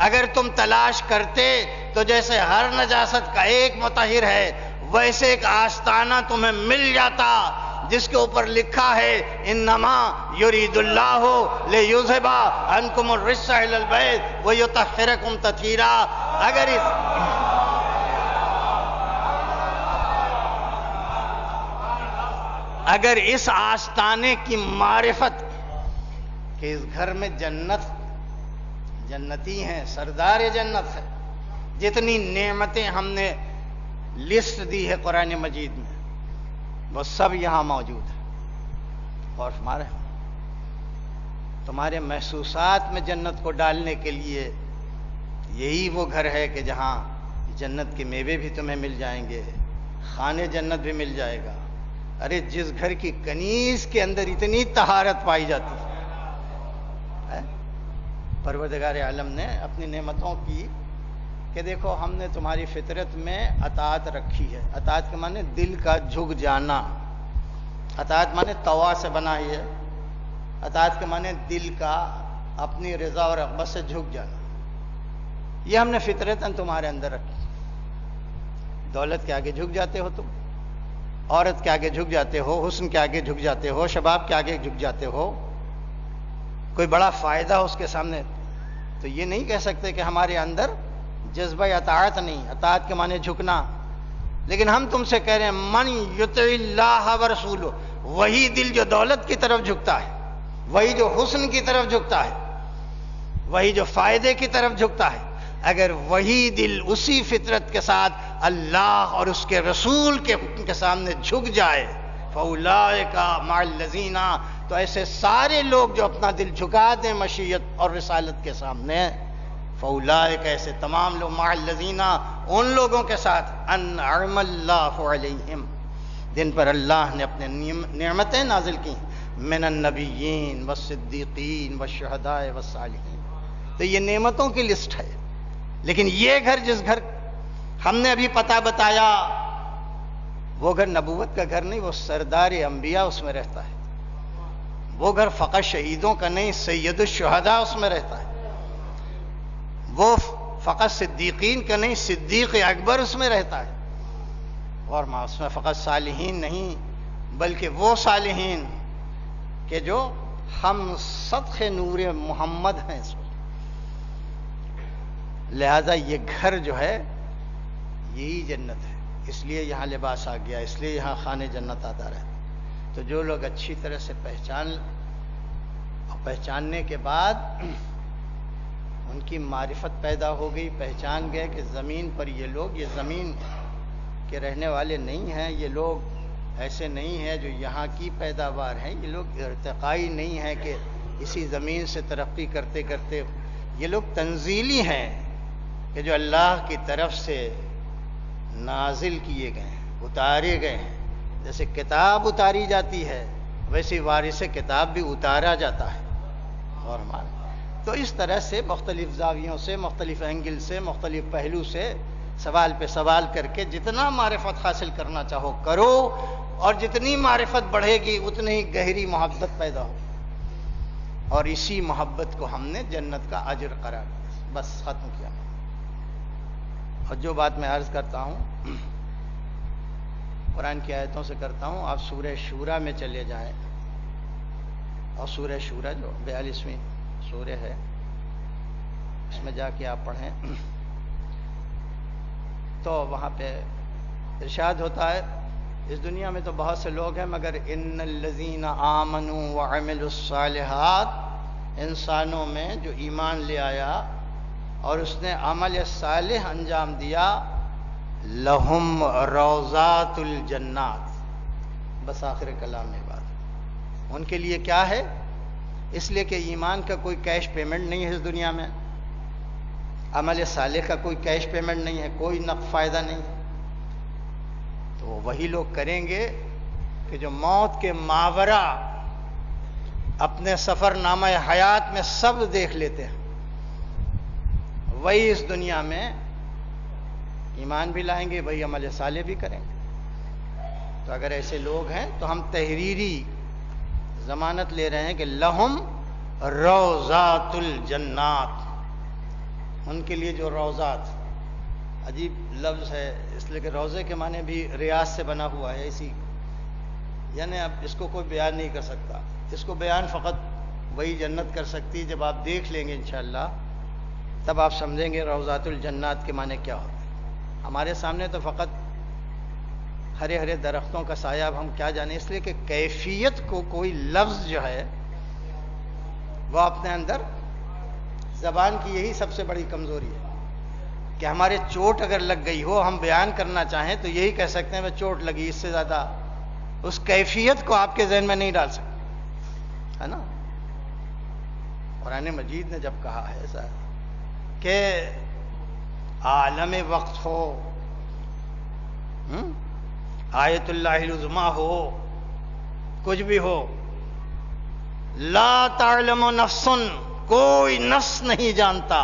اگر تم تلاش کرتے تو جیسے ہر نجاست کا ایک مطہر ہے، ویسے ایک آستانہ تمہیں مل جاتا جس کے اوپر لکھا ہے انما یرید اللہ لیذھب عنکم الرجس اہل البیت ویطہرکم تطہیرا. اگر اس آستانے کی معرفت کہ اس گھر میں جنتی ہیں، سردار جنت ہے، جتنی نعمتیں ہم نے لسٹ دی ہے قرآن مجید میں وہ سب یہاں موجود ہے. اور تمہارے محسوسات میں جنت کو ڈالنے کے لیے یہی وہ گھر ہے کہ جہاں جنت کے میوے بھی تمہیں مل جائیں گے، خانے جنت بھی مل جائے گا. ارے جس گھر کی کنیز کے اندر اتنی طہارت پائی جاتی ہے، پروردگار عالم نے اپنی نعمتوں کی کہ دیکھو ہم نے تمہاری فطرت میں اطاعت رکھی ہے. اطاعت کے معنی دل کا جھک جانا، اطاعت معنی طوا سے بنا ہے، اطاعت کے معنی دل کا اپنی رضا اور رغبت سے جھک جانا، یہ ہم نے فطرتاً تمہارے اندر رکھی۔ دولت کے آگے جھک جاتے ہو تم، عورت کے آگے جھک جاتے ہو، حسن کے آگے جھک جاتے ہو، شباب کے آگے جھک جاتے ہو، کوئی بڑا فائدہ ہو اس کے سامنے، تو یہ نہیں کہہ سکتے کہ ہمارے اندر جذبہ اطاعت نہیں۔ اطاعت کے معنی جھکنا، لیکن ہم تم سے کہہ رہے ہیں من یطع اللہ ورسولہ، وہی دل جو دولت کی طرف جھکتا ہے، وہی جو حسن کی طرف جھکتا ہے، وہی جو فائدے کی طرف جھکتا ہے، اگر وہی دل اسی فطرت کے ساتھ اللہ اور اس کے رسول کے حکم کے سامنے جھک جائے، فَأُولَٰئِکَ مَعَ الَّذِینَ، تو ایسے سارے لوگ جو اپنا دل جھکا دیں مشیت اور رسالت کے سامنے، فَأُولَٰئِکَ، ایسے تمام لوگ، مَعَ الَّذِینَ، ان لوگوں کے ساتھ، أَنْعَمَ اللَّهُ عَلَیْہِمْ، جن پر اللہ نے اپنے نعمتیں نازل کی، من النبیین والصدیقین والشہداء والصالحین۔ تو یہ نعمتوں کی لسٹ ہے، لیکن یہ گھر جس گھر ہم نے ابھی پتہ بتایا، وہ گھر نبوت کا گھر نہیں، وہ سردار انبیاء اس میں رہتا ہے۔ وہ گھر فقط شہیدوں کا نہیں، سید الشہداء اس میں رہتا ہے۔ وہ فقط صدیقین کا نہیں، صدیق اکبر اس میں رہتا ہے۔ اور اس میں فقط صالحین نہیں، بلکہ وہ صالحین کہ جو ہم صدق نور محمد ہیں۔ لہذا یہ گھر جو ہے یہی جنت ہے، اس لیے یہاں لباس آ گیا، اس لیے یہاں خانے جنت آتا رہتا۔ تو جو لوگ اچھی طرح سے پہچاننے کے بعد ان کی معرفت پیدا ہو گئی، پہچان گئے کہ زمین پر یہ لوگ، یہ زمین کے رہنے والے نہیں ہیں، یہ لوگ ایسے نہیں ہیں جو یہاں کی پیداوار ہیں، یہ لوگ ارتقائی نہیں ہیں کہ اسی زمین سے ترقی کرتے کرتے، یہ لوگ تنزیلی ہیں کہ جو اللہ کی طرف سے نازل کیے گئے ہیں، اتارے گئے ہیں۔ جیسے کتاب اتاری جاتی ہے، ویسے وارث کتاب بھی اتارا جاتا ہے۔ اور تو اس طرح سے مختلف زاویوں سے، مختلف اینگل سے، مختلف پہلو سے سوال پہ سوال کر کے جتنا معرفت حاصل کرنا چاہو کرو، اور جتنی معرفت بڑھے گی اتنی ہی گہری محبت پیدا ہو، اور اسی محبت کو ہم نے جنت کا اجر قرار دیا۔ بس ختم کیا۔ اور جو بات میں عرض کرتا ہوں قرآن کی آیتوں سے کرتا ہوں، آپ سورہ شورا میں چلے جائیں، اور سورہ شورا جو 42ویں سورہ ہے، اس میں جا کے آپ پڑھیں تو وہاں پہ ارشاد ہوتا ہے، اس دنیا میں تو بہت سے لوگ ہیں، مگر ان الذین آمنوا وعملوا الصالحات، انسانوں میں جو ایمان لے آیا اور اس نے عمل صالح انجام دیا، لہم روضات الجنات، بس آخر کلام میں بات، ان کے لیے کیا ہے؟ اس لیے کہ ایمان کا کوئی کیش پیمنٹ نہیں ہے اس دنیا میں، عمل صالح کا کوئی کیش پیمنٹ نہیں ہے، کوئی نقد فائدہ نہیں ہے، تو وہی لوگ کریں گے کہ جو موت کے ماورا اپنے سفر نامہ حیات میں سب دیکھ لیتے ہیں، وہی اس دنیا میں ایمان بھی لائیں گے، وہی عمل صالح بھی کریں گے۔ تو اگر ایسے لوگ ہیں تو ہم تحریری ضمانت لے رہے ہیں کہ لہم روضات الجنات، ان کے لیے جو روضات، عجیب لفظ ہے اس لیے کہ روضے کے معنی بھی ریاض سے بنا ہوا ہے، اسی یعنی اب اس کو کوئی بیان نہیں کر سکتا، اس کو بیان فقط وہی جنت کر سکتی، جب آپ دیکھ لیں گے انشاءاللہ تب آپ سمجھیں گے روضات الجنات کے معنی کیا ہوتے ہیں۔ ہمارے سامنے تو فقط ہرے ہرے درختوں کا سایہ، اب ہم کیا جانیں، اس لیے کہ کیفیت کو کوئی لفظ جو ہے وہ اپنے اندر، زبان کی یہی سب سے بڑی کمزوری ہے کہ ہمارے چوٹ اگر لگ گئی ہو، ہم بیان کرنا چاہیں تو یہی کہہ سکتے ہیں وہ چوٹ لگی، اس سے زیادہ اس کیفیت کو آپ کے ذہن میں نہیں ڈال سکتے، ہے نا۔ قرآن مجید نے جب کہا ہے ایسا کہ عالم وقت ہو، آیت اللہ العظمی ہو، کچھ بھی ہو، لا تعلم نفس، کوئی نفس نہیں جانتا،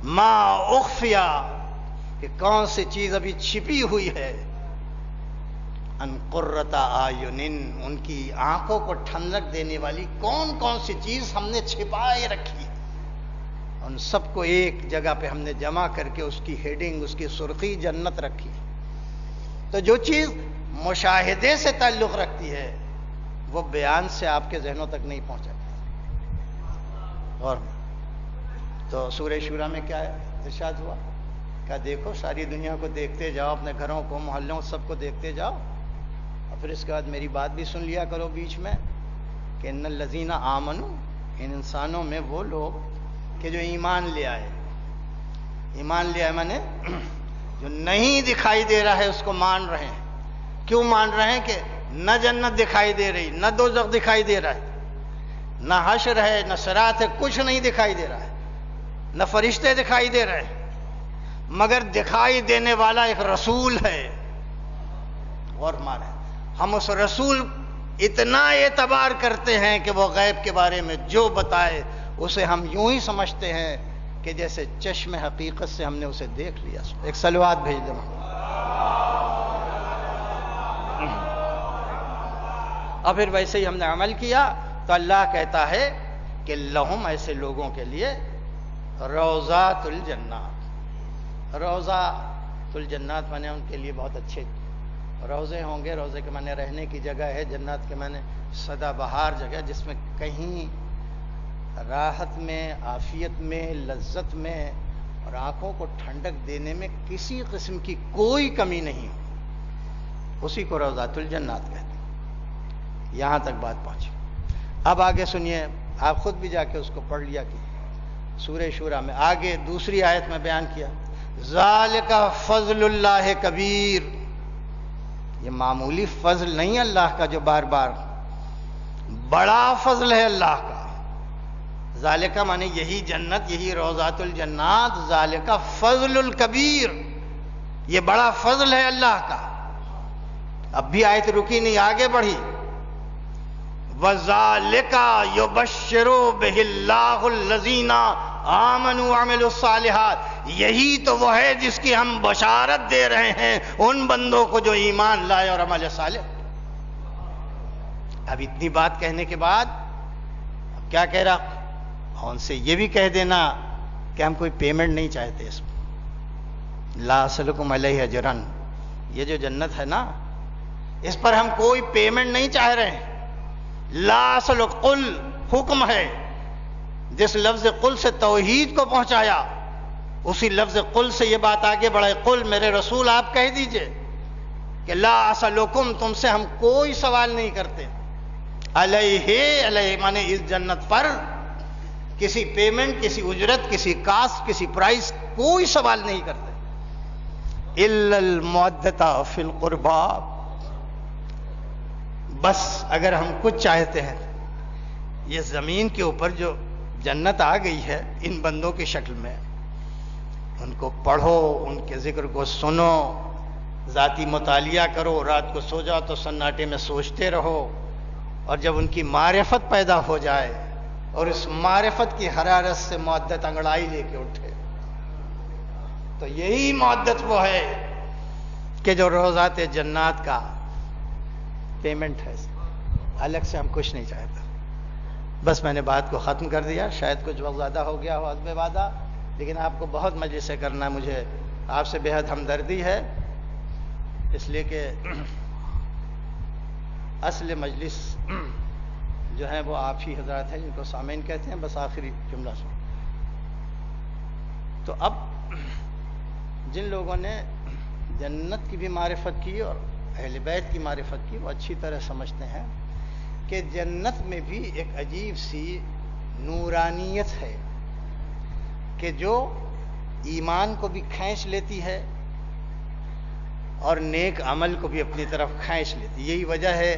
ما اخفیا، کہ کون سی چیز ابھی چھپی ہوئی ہے، ان قرۃ اعین، ان کی آنکھوں کو ٹھنڈک دینے والی کون کون سی چیز ہم نے چھپائے رکھی ہے، ان سب کو ایک جگہ پہ ہم نے جمع کر کے اس کی ہیڈنگ، اس کی سرخی جنت رکھی ہے۔ تو جو چیز مشاہدے سے تعلق رکھتی ہے وہ بیان سے آپ کے ذہنوں تک نہیں پہنچا۔ اور تو سورہ شورى میں کیا ارشاد ہوا کہ دیکھو ساری دنیا کو دیکھتے جاؤ، اپنے گھروں کو، محلوں، سب کو دیکھتے جاؤ، اور پھر اس کے بعد میری بات بھی سن لیا کرو بیچ میں کہ ان الذین آمنوا، ان انسانوں میں وہ لوگ کہ جو ایمان لے آئے۔ ایمان لے آئے مانے جو نہیں دکھائی دے رہا ہے اس کو مان رہے ہیں۔ کیوں مان رہے ہیں؟ کہ نہ جنت دکھائی دے رہی، نہ دوزخ دکھائی دے رہا ہے، نہ حشر ہے، نہ صراط ہے، کچھ نہیں دکھائی دے رہا ہے، نہ فرشتے دکھائی دے رہے ہیں، مگر دکھائی دینے والا ایک رسول ہے۔ غور مارے، ہم اس رسول اتنا اعتبار کرتے ہیں کہ وہ غیب کے بارے میں جو بتائے اسے ہم یوں ہی سمجھتے ہیں کہ جیسے چشم حقیقت سے ہم نے اسے دیکھ لیا۔ ایک صلوات بھیج دیں۔ اور پھر ویسے ہی ہم نے عمل کیا تو اللہ کہتا ہے کہ لہم، ایسے لوگوں کے لیے، روضات الجنات۔ روضات الجنات مانے ان کے لیے بہت اچھے روضے ہوں گے۔ روضے کے معنی رہنے کی جگہ ہے، جنات کے معنی سدا بہار جگہ، جس میں کہیں راحت میں، عافیت میں، لذت میں اور آنکھوں کو ٹھنڈک دینے میں کسی قسم کی کوئی کمی نہیں ہو، اسی کو روضات الجنات کہتے ہیں۔ یہاں تک بات پہنچی۔ اب آگے سنیے، آپ خود بھی جا کے اس کو پڑھ لیا کہ سورہ شورى میں آگے دوسری آیت میں بیان کیا، ذالک فضل اللہ کبیر، یہ معمولی فضل نہیں اللہ کا جو بار بار، بڑا فضل ہے اللہ کا۔ ذالک مانے یہی جنت، یہی روضات الجنات، ذالک فضل الکبیر، یہ بڑا فضل ہے اللہ کا۔ اب بھی آیت رکی نہیں، آگے بڑھی، وَذَلِكَ يُبَشِّرُ بِهِ اللَّهُ الَّذِينَ آمَنُوا وَعَمِلُوا الصَّالِحَاتِ، یہی تو وہ ہے جس کی ہم بشارت دے رہے ہیں ان بندوں کو جو ایمان لائے اور عمل صالح۔ اب اتنی بات کہنے کے بعد اب کیا کہہ رہا؟ اور ان سے یہ بھی کہہ دینا کہ ہم کوئی پیمنٹ نہیں چاہتے اس میں، لا اسألکم علیہ اجرا، یہ جو جنت ہے نا اس پر ہم کوئی پیمنٹ نہیں چاہ رہے ہیں۔ لا اسألک، قل حکم ہے، جس لفظ قل سے توحید کو پہنچایا اسی لفظ قل سے یہ بات آگے بڑھائے، قل میرے رسول آپ کہہ دیجئے کہ لا اسألکم، تم سے ہم کوئی سوال نہیں کرتے، علیہ مانے اس جنت پر کسی پیمنٹ، کسی اجرت، کسی کاسٹ، کسی پرائس، کوئی سوال نہیں کرتے، الا المودۃ فی القربى، بس اگر ہم کچھ چاہتے ہیں، یہ زمین کے اوپر جو جنت آ گئی ہے ان بندوں کی شکل میں، ان کو پڑھو، ان کے ذکر کو سنو، ذاتی مطالعہ کرو، رات کو سو جاؤ تو سناٹے میں سوچتے رہو، اور جب ان کی معرفت پیدا ہو جائے اور اس معرفت کی حرارت سے مودت انگڑائی لے کے اٹھے، تو یہی مودت وہ ہے کہ جو روضات جنات کا پیمنٹ ہے۔ الگ سے ہم کچھ نہیں چاہتے۔ بس میں نے بات کو ختم کر دیا، شاید کچھ وقت زیادہ ہو گیا ہو حسب وعدہ، لیکن آپ کو بہت مجلس سے کرنا ہے، مجھے آپ سے بے حد ہمدردی ہے، اس لیے کہ اصل مجلس جو ہے وہ آپ ہی حضرات ہیں جن کو سامعین کہتے ہیں۔ بس آخری جملہ سن، تو اب جن لوگوں نے جنت کی بھی معرفت کی اور اہل بیت کی معرفت کی وہ اچھی طرح سمجھتے ہیں کہ جنت میں بھی ایک عجیب سی نورانیت ہے کہ جو ایمان کو بھی کھینچ لیتی ہے اور نیک عمل کو بھی اپنی طرف کھینچ لیتی ہے۔ یہی وجہ ہے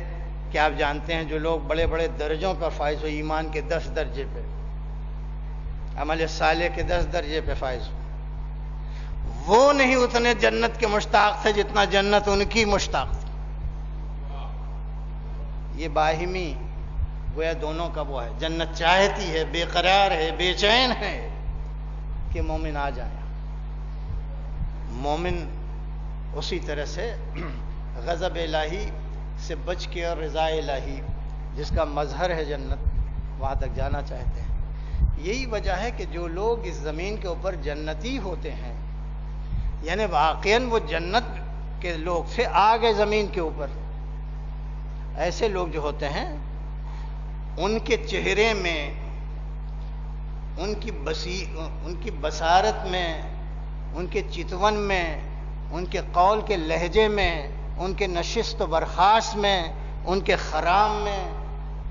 کہ آپ جانتے ہیں جو لوگ بڑے بڑے درجوں پر فائز ہو، ایمان کے 10 درجے پہ، عمل صالح کے 10 درجے پہ فائز ہو، وہ نہیں اتنے جنت کے مشتاق تھے جتنا جنت ان کی مشتاق تھی۔ یہ باہمی گویا دونوں کا وہ ہے، جنت چاہتی ہے، بے قرار ہے، بے چین ہے کہ مومن آ جائے۔ مومن اسی طرح سے غضب الہی سے بچ کے اور رضا الہی جس کا مظہر ہے جنت، وہاں تک جانا چاہتے ہیں۔ یہی وجہ ہے کہ جو لوگ اس زمین کے اوپر جنتی ہوتے ہیں، یعنی واقعاً وہ جنت کے لوگ سے آگے زمین کے اوپر، ایسے لوگ جو ہوتے ہیں ان کے چہرے میں، ان کی بصارت میں، ان کے چتون میں، ان کے قول کے لہجے میں، ان کے نشست و برخاست میں، ان کے خرام میں،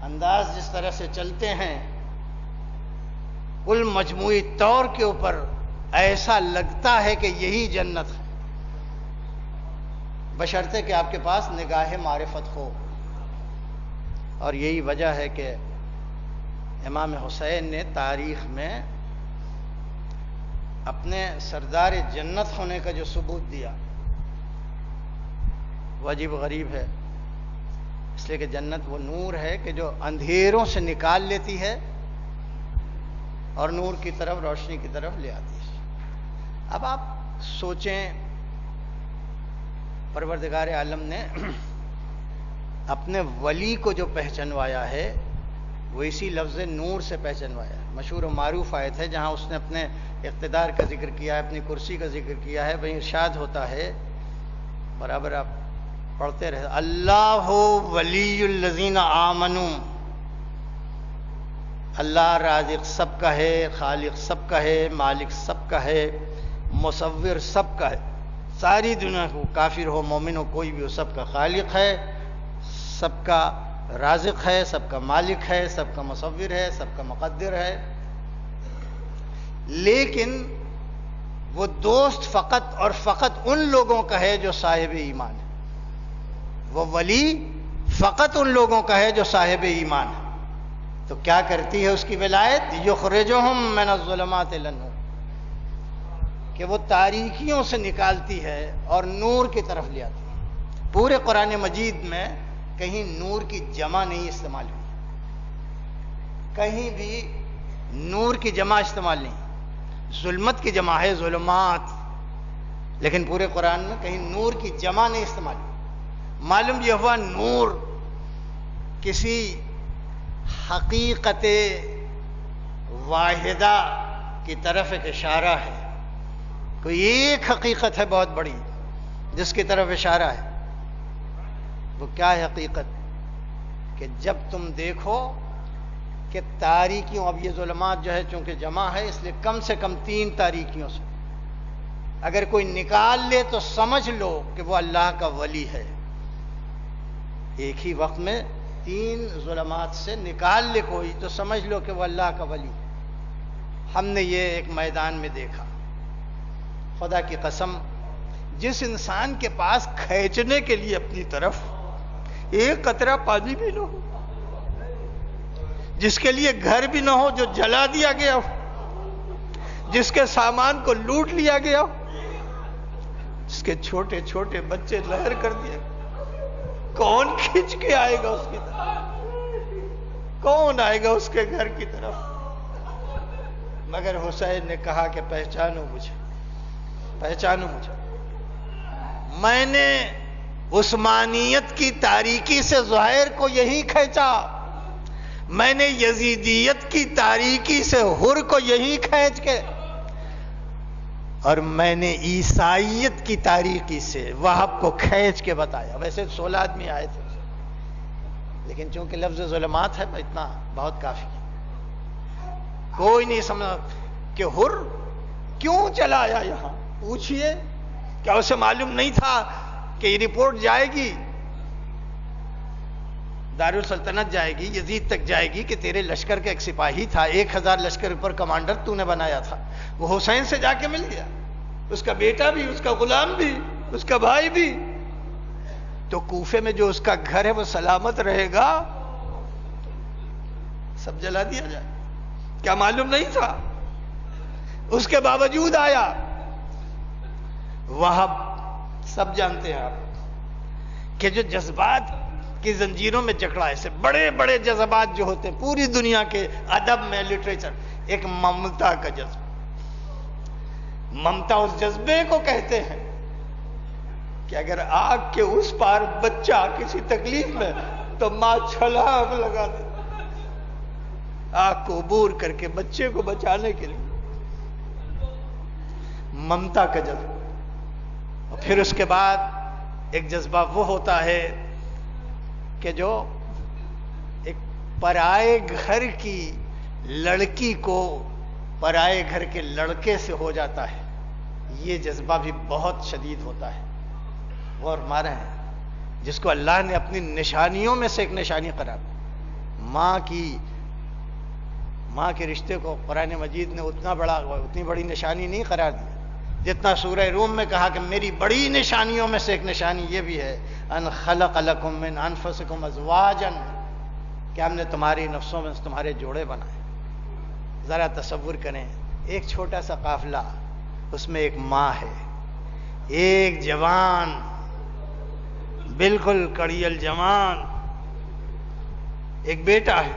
انداز جس طرح سے چلتے ہیں، کل مجموعی طور کے اوپر ایسا لگتا ہے کہ یہی جنت ہے، بشرطے کہ آپ کے پاس نگاہ معرفت ہو۔ اور یہی وجہ ہے کہ امام حسین نے تاریخ میں اپنے سردار جنت ہونے کا جو ثبوت دیا وہ عجیب غریب ہے، اس لیے کہ جنت وہ نور ہے کہ جو اندھیروں سے نکال لیتی ہے اور نور کی طرف، روشنی کی طرف لے آتی ہے۔ اب آپ سوچیں، پروردگار عالم نے اپنے ولی کو جو پہچنوایا ہے وہ اسی لفظ نور سے پہچنوایا ہے۔ مشہور و معروف آیت ہے جہاں اس نے اپنے اقتدار کا ذکر کیا ہے، اپنی کرسی کا ذکر کیا ہے، وہیں ارشاد ہوتا ہے، برابر آپ پڑھتے رہے، اللہ ولی الذین آمنوا، اللہ رازق سب کا ہے، خالق سب کا ہے، مالک سب کا ہے، مصور سب کا ہے، ساری دنیا کو، کافر ہو مومن ہو کوئی بھی ہو، سب کا خالق ہے، سب کا رازق ہے، سب کا مالک ہے، سب کا مصور ہے، سب کا مقدر ہے۔ لیکن وہ دوست فقط اور فقط ان لوگوں کا ہے جو صاحب ایمان ہے، وہ ولی فقط ان لوگوں کا ہے جو صاحب ایمان ہے۔ تو کیا کرتی ہے اس کی ولایت؟ یخرجہم من الظلمات الی النور، کہ وہ تاریکیوں سے نکالتی ہے اور نور کی طرف لے آتی ہے۔ پورے قرآن مجید میں کہیں نور کی جمع نہیں استعمال ہوئی، کہیں بھی نور کی جمع استعمال نہیں، ظلمت کی جمع ہے ظلمات، لیکن پورے قرآن میں کہیں نور کی جمع نہیں استعمال ہوئی۔ معلوم یہ ہوا نور کسی حقیقت واحدہ کی طرف ایک اشارہ ہے، کوئی ایک حقیقت ہے بہت بڑی جس کی طرف اشارہ ہے۔ وہ کیا ہے حقیقت؟ کہ جب تم دیکھو کہ تاریکیوں، اب یہ ظلمات جو ہے چونکہ جمع ہے اس لیے کم سے کم 3 تاریکیوں سے اگر کوئی نکال لے تو سمجھ لو کہ وہ اللہ کا ولی ہے۔ ایک ہی وقت میں 3 ظلمات سے نکال لے کوئی تو سمجھ لو کہ وہ اللہ کا ولی ہے۔ ہم نے یہ ایک میدان میں دیکھا، خدا کی قسم، جس انسان کے پاس کھینچنے کے لیے اپنی طرف ایک قطرہ پانی بھی نہ ہو، جس کے لیے گھر بھی نہ ہو، جو جلا دیا گیا ہو، جس کے سامان کو لوٹ لیا گیا ہو، جس کے چھوٹے چھوٹے بچے لہر کر دیے، کون کھینچ کے آئے گا اس کی طرف؟ کون آئے گا اس کے گھر کی طرف؟ مگر حسین نے کہا کہ پہچانو مجھے، پہچانو مجھے، میں نے عثمانیت کی تاریکی سے ظاہر کو یہی کھینچا، میں نے یزیدیت کی تاریکی سے حر کو یہی کھینچ کے، اور میں نے عیسائیت کی تاریکی سے وہاب کو کھینچ کے بتایا۔ ویسے 16 آدمی آئے تھے لیکن چونکہ لفظ ظلمات ہے اتنا بہت کافی ہے۔ کوئی نہیں سمجھا کہ حر کیوں چلا آیا یہاں، پوچھئے، کیا اسے معلوم نہیں تھا کہ یہ رپورٹ جائے گی، دارالسلطنت جائے گی، یزید تک جائے گی کہ تیرے لشکر کا ایک سپاہی تھا، 1000 لشکر پر کمانڈر تو نے بنایا تھا، وہ حسین سے جا کے مل گیا، اس کا بیٹا بھی، اس کا غلام بھی، اس کا بھائی بھی، تو کوفے میں جو اس کا گھر ہے وہ سلامت رہے گا، سب جلا دیا جائے۔ کیا معلوم نہیں تھا؟ اس کے باوجود آیا۔ وہاب سب جانتے ہیں آپ کہ جو جذبات کی زنجیروں میں جکڑا، ایسے بڑے بڑے جذبات جو ہوتے ہیں پوری دنیا کے ادب میں، لٹریچر، ایک ممتا کا جذبہ، ممتا اس جذبے کو کہتے ہیں کہ اگر آگ کے اس پار بچہ کسی تکلیف میں تو ماں چھلانگ لگا دے آگ کو عبور کر کے بچے کو بچانے کے لیے. ممتا کا جذبہ. اور پھر اس کے بعد ایک جذبہ وہ ہوتا ہے کہ جو ایک پرائے گھر کی لڑکی کو پرائے گھر کے لڑکے سے ہو جاتا ہے. یہ جذبہ بھی بہت شدید ہوتا ہے. غور مارے ہیں جس کو اللہ نے اپنی نشانیوں میں سے ایک نشانی قرار دی. ماں کے رشتے کو قرآن مجید نے اتنی بڑی نشانی نہیں قرار دی جتنا سورہ روم میں کہا کہ میری بڑی نشانیوں میں سے ایک نشانی یہ بھی ہے ان خلق لکم من انفسکم ازواجا کہ ہم نے تمہاری نفسوں میں تمہارے جوڑے بنائے. ذرا تصور کریں ایک چھوٹا سا قافلہ, اس میں ایک ماں ہے, ایک جوان بالکل کڑیل جوان, ایک بیٹا ہے,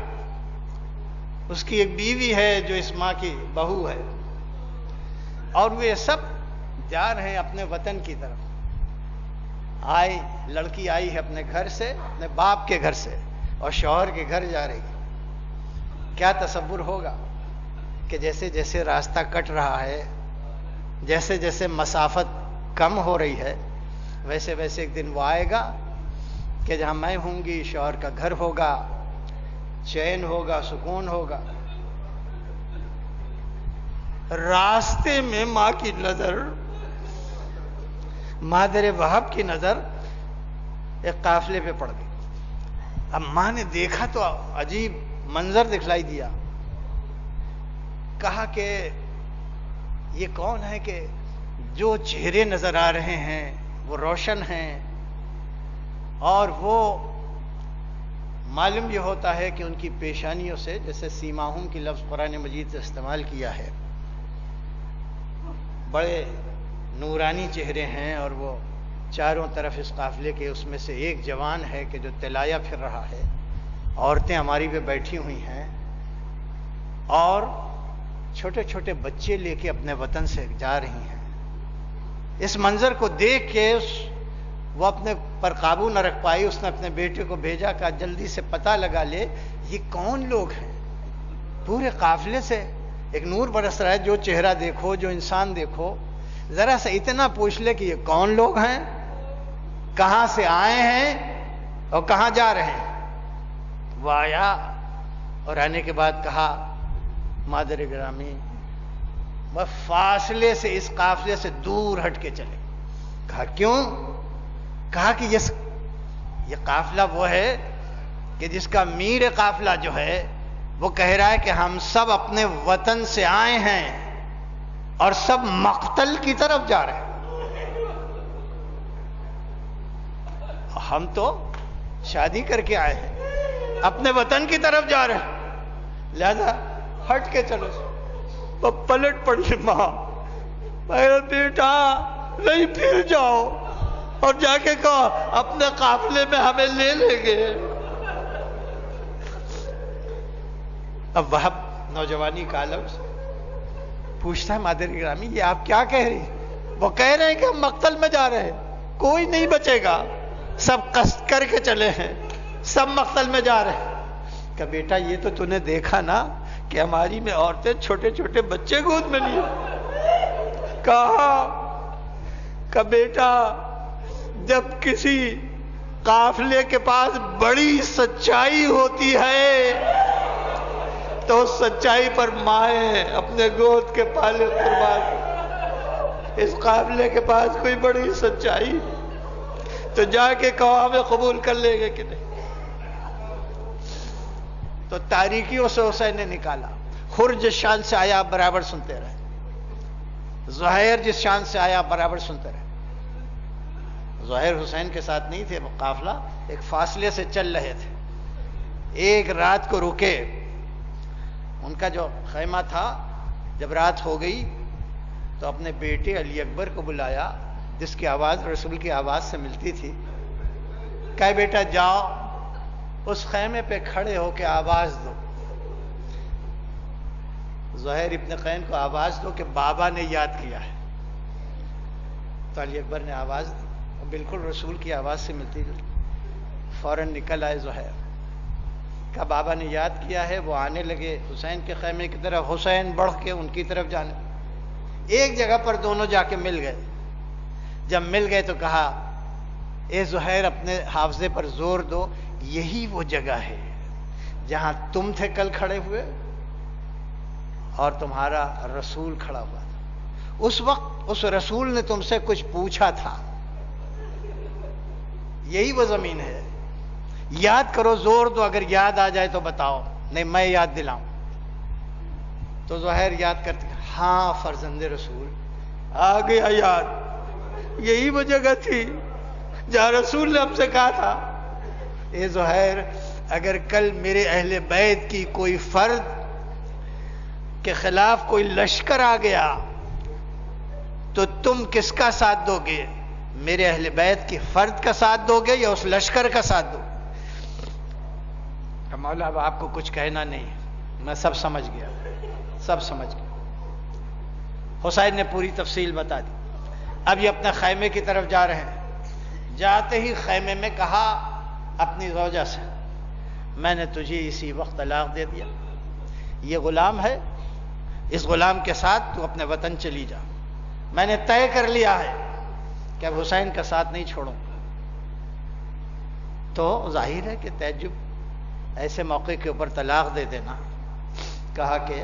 اس کی ایک بیوی ہے جو اس ماں کی بہو ہے, اور وہ سب جا رہے ہیں اپنے وطن کی طرف. لڑکی آئی ہے اپنے گھر سے, اپنے باپ کے گھر سے, اور شوہر کے گھر جا رہی ہے. کیا تصور ہوگا کہ جیسے جیسے راستہ کٹ رہا ہے, جیسے جیسے مسافت کم ہو رہی ہے, ویسے ویسے ایک دن وہ آئے گا کہ جہاں میں ہوں گی شوہر کا گھر ہوگا, چین ہوگا, سکون ہوگا. راستے میں ماں کی نظر, مادر وہب کی نظر ایک قافلے پہ پڑ گئی. اب ماں نے دیکھا تو عجیب منظر دکھلائی دیا. کہا کہ یہ کون ہے کہ جو چہرے نظر آ رہے ہیں وہ روشن ہیں, اور وہ معلوم یہ ہوتا ہے کہ ان کی پیشانیوں سے, جیسے سیماہم کی لفظ قرآن مجید سے استعمال کیا ہے, بڑے نورانی چہرے ہیں, اور وہ چاروں طرف اس قافلے کے اس میں سے ایک جوان ہے کہ جو تلایا پھر رہا ہے. عورتیں ہماری پہ بیٹھی ہوئی ہیں اور چھوٹے چھوٹے بچے لے کے اپنے وطن سے جا رہی ہیں. اس منظر کو دیکھ کے وہ اپنے پر قابو نہ رکھ پائی. اس نے اپنے بیٹے کو بھیجا کہ جلدی سے پتہ لگا لے یہ کون لوگ ہیں. پورے قافلے سے ایک نور برس رہا ہے, جو چہرہ دیکھو, جو انسان دیکھو, ذرا سا اتنا پوچھ لے کہ یہ کون لوگ ہیں, کہاں سے آئے ہیں اور کہاں جا رہے ہیں. وہ آیا اور آنے کے بعد کہا مادر گرامی وہ فاصلے سے اس قافلے سے دور ہٹ کے چلے. کہا کیوں؟ کہا کہ یہ قافلہ وہ ہے کہ جس کا میر قافلہ جو ہے وہ کہہ رہا ہے کہ ہم سب اپنے وطن سے آئے ہیں اور سب مقتل کی طرف جا رہے ہیں. ہم تو شادی کر کے آئے ہیں, اپنے وطن کی طرف جا رہے ہیں, لہذا ہٹ کے چلو. وہ پلٹ پڑی ماں, میرا بیٹا نہیں پھر جاؤ, اور جا کے کہو اپنے قافلے میں ہمیں لے لیں گے. اب وہ نوجوانی کا لفظ پوچھتا ہے مادر گرامی یہ آپ کیا کہہ رہی؟ وہ کہہ رہے ہیں کہ ہم مقتل میں جا رہے ہیں, کوئی نہیں بچے گا, سب قصد کر کے چلے ہیں, سب مقتل میں جا رہے ہیں. کہ بیٹا یہ تو نے دیکھا نا کہ ہماری میں عورتیں چھوٹے چھوٹے بچے گود میں لیے. کہا کہ بیٹا جب کسی قافلے کے پاس بڑی سچائی ہوتی ہے تو اس سچائی پر مائیں اپنے گود کے پالے قربان. اس قافلے کے پاس کوئی بڑی سچائی تو جا کے کہو ہمیں قبول کر لیں گے کہ نہیں. تو تاریکیوں سے حسین نے نکالا. خر جس شان سے آیا برابر سنتے رہے, زہیر جس شان سے آیا برابر سنتے رہے. زہیر حسین کے ساتھ نہیں تھے, وہ قافلہ ایک فاصلے سے چل رہے تھے. ایک رات کو رکے, ان کا جو خیمہ تھا جب رات ہو گئی تو اپنے بیٹے علی اکبر کو بلایا جس کی آواز رسول کی آواز سے ملتی تھی. کہا بیٹا جاؤ اس خیمے پہ کھڑے ہو کے آواز دو. زہیر ابن قین کو آواز دو کہ بابا نے یاد کیا ہے. تو علی اکبر نے آواز دی. بالکل رسول کی آواز سے ملتی جلتی. فوراً نکل آئے زہیر کا بابا نے یاد کیا ہے. وہ آنے لگے حسین کے خیمے کی طرف. حسین بڑھ کے ان کی طرف جانے. ایک جگہ پر دونوں جا کے مل گئے. جب مل گئے تو کہا اے زہیر اپنے حافظے پر زور دو, یہی وہ جگہ ہے جہاں تم تھے کل کھڑے ہوئے اور تمہارا رسول کھڑا ہوا تھا. اس وقت اس رسول نے تم سے کچھ پوچھا تھا. یہی وہ زمین ہے. یاد کرو, زور دو, اگر یاد آ جائے تو بتاؤ. نہیں میں یاد دلاؤں. تو زہیر یاد کرتے, ہاں فرزند رسول آ گیا یاد, یہی وہ جگہ تھی جہاں رسول نے ہم سے کہا تھا اے زہیر اگر کل میرے اہل بیت کی کوئی فرد کے خلاف کوئی لشکر آ گیا تو تم کس کا ساتھ دو گے؟ میرے اہل بیت کی فرد کا ساتھ دو گے یا اس لشکر کا ساتھ دو؟ مولا اب آپ کو کچھ کہنا نہیں, میں سب سمجھ گیا, سب سمجھ گیا. حسین نے پوری تفصیل بتا دی. اب یہ اپنے خیمے کی طرف جا رہے ہیں. جاتے ہی خیمے میں کہا اپنی زوجہ سے, میں نے تجھے اسی وقت طلاق دے دیا. یہ غلام ہے, اس غلام کے ساتھ تو اپنے وطن چلی جا. میں نے طے کر لیا ہے کہ اب حسین کا ساتھ نہیں چھوڑوں. تو ظاہر ہے کہ تعجب, ایسے موقع کے اوپر طلاق دے دینا. کہا کہ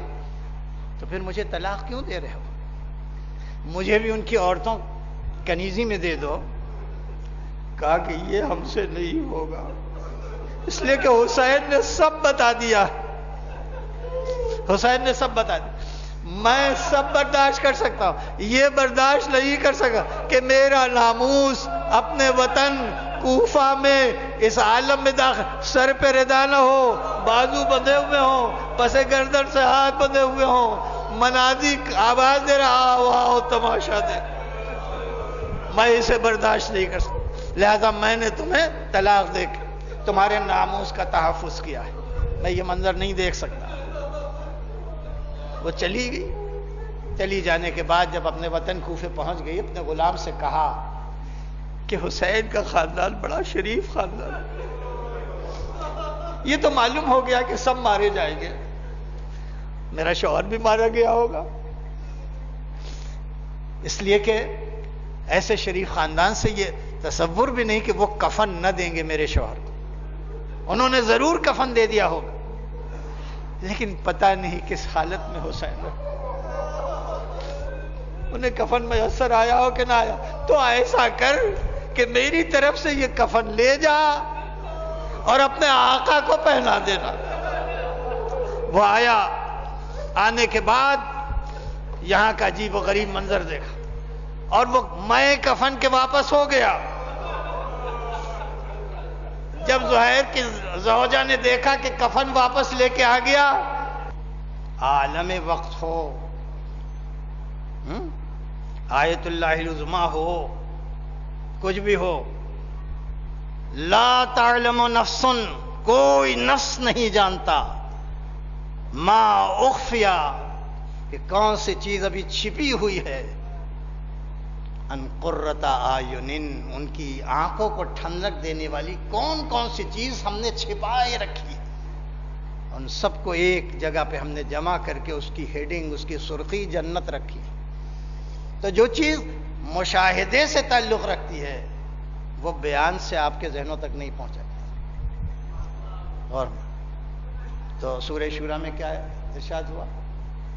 تو پھر مجھے طلاق کیوں دے رہے ہو؟ مجھے بھی ان کی عورتوں کنیزی میں دے دو. کہا کہ یہ ہم سے نہیں ہوگا, اس لیے کہ حسین نے سب بتا دیا. حسین نے سب بتا دیا. میں سب برداشت کر سکتا ہوں, یہ برداشت نہیں کر سکا کہ میرا ناموس اپنے وطن کوفہ میں اس عالم میں داخل, سر پہ ردا نہ ہو, بازو بندھے ہوئے ہوں, پس گردن سے ہاتھ بندھے ہوئے ہوں, منادی آواز دے رہا آؤ تماشا دے. میں اسے برداشت نہیں کر سکتا, لہذا میں نے تمہیں طلاق دے کے تمہارے ناموس کا تحفظ کیا ہے. میں یہ منظر نہیں دیکھ سکتا. وہ چلی گئی. چلی جانے کے بعد جب اپنے وطن کوفے پہنچ گئی, اپنے غلام سے کہا کہ حسین کا خاندان بڑا شریف خاندان ہے. یہ تو معلوم ہو گیا کہ سب مارے جائیں گے, میرا شوہر بھی مارا گیا ہوگا, اس لیے کہ ایسے شریف خاندان سے یہ تصور بھی نہیں کہ وہ کفن نہ دیں گے میرے شوہر کو. انہوں نے ضرور کفن دے دیا ہوگا, لیکن پتہ نہیں کس حالت میں حسین رہا. انہیں کفن میسر آیا ہو کہ نہ آیا. تو ایسا کر کہ میری طرف سے یہ کفن لے جا اور اپنے آقا کو پہنا دینا. وہ آیا. آنے کے بعد یہاں کا عجیب و غریب منظر دیکھا اور وہ میں کفن کے واپس ہو گیا. جب زہیر کی زوجہ نے دیکھا کہ کفن واپس لے کے آ گیا, عالم وقت ہو, آیت اللہ العظمی ہو, کچھ بھی ہو, لا تعلم نفس, کوئی نفس نہیں جانتا, ما اخفیا, کہ کون سی چیز ابھی چھپی ہوئی ہے, ان قرۃ اعین, ان کی آنکھوں کو ٹھنڈک دینے والی کون کون سی چیز ہم نے چھپائے رکھی ہے. ان سب کو ایک جگہ پہ ہم نے جمع کر کے اس کی ہیڈنگ, اس کی سرخی جنت رکھی. تو جو چیز مشاہدے سے تعلق رکھتی ہے وہ بیان سے آپ کے ذہنوں تک نہیں پہنچاتی. اور تو سورہ شورا میں کیا ارشاد ہوا؟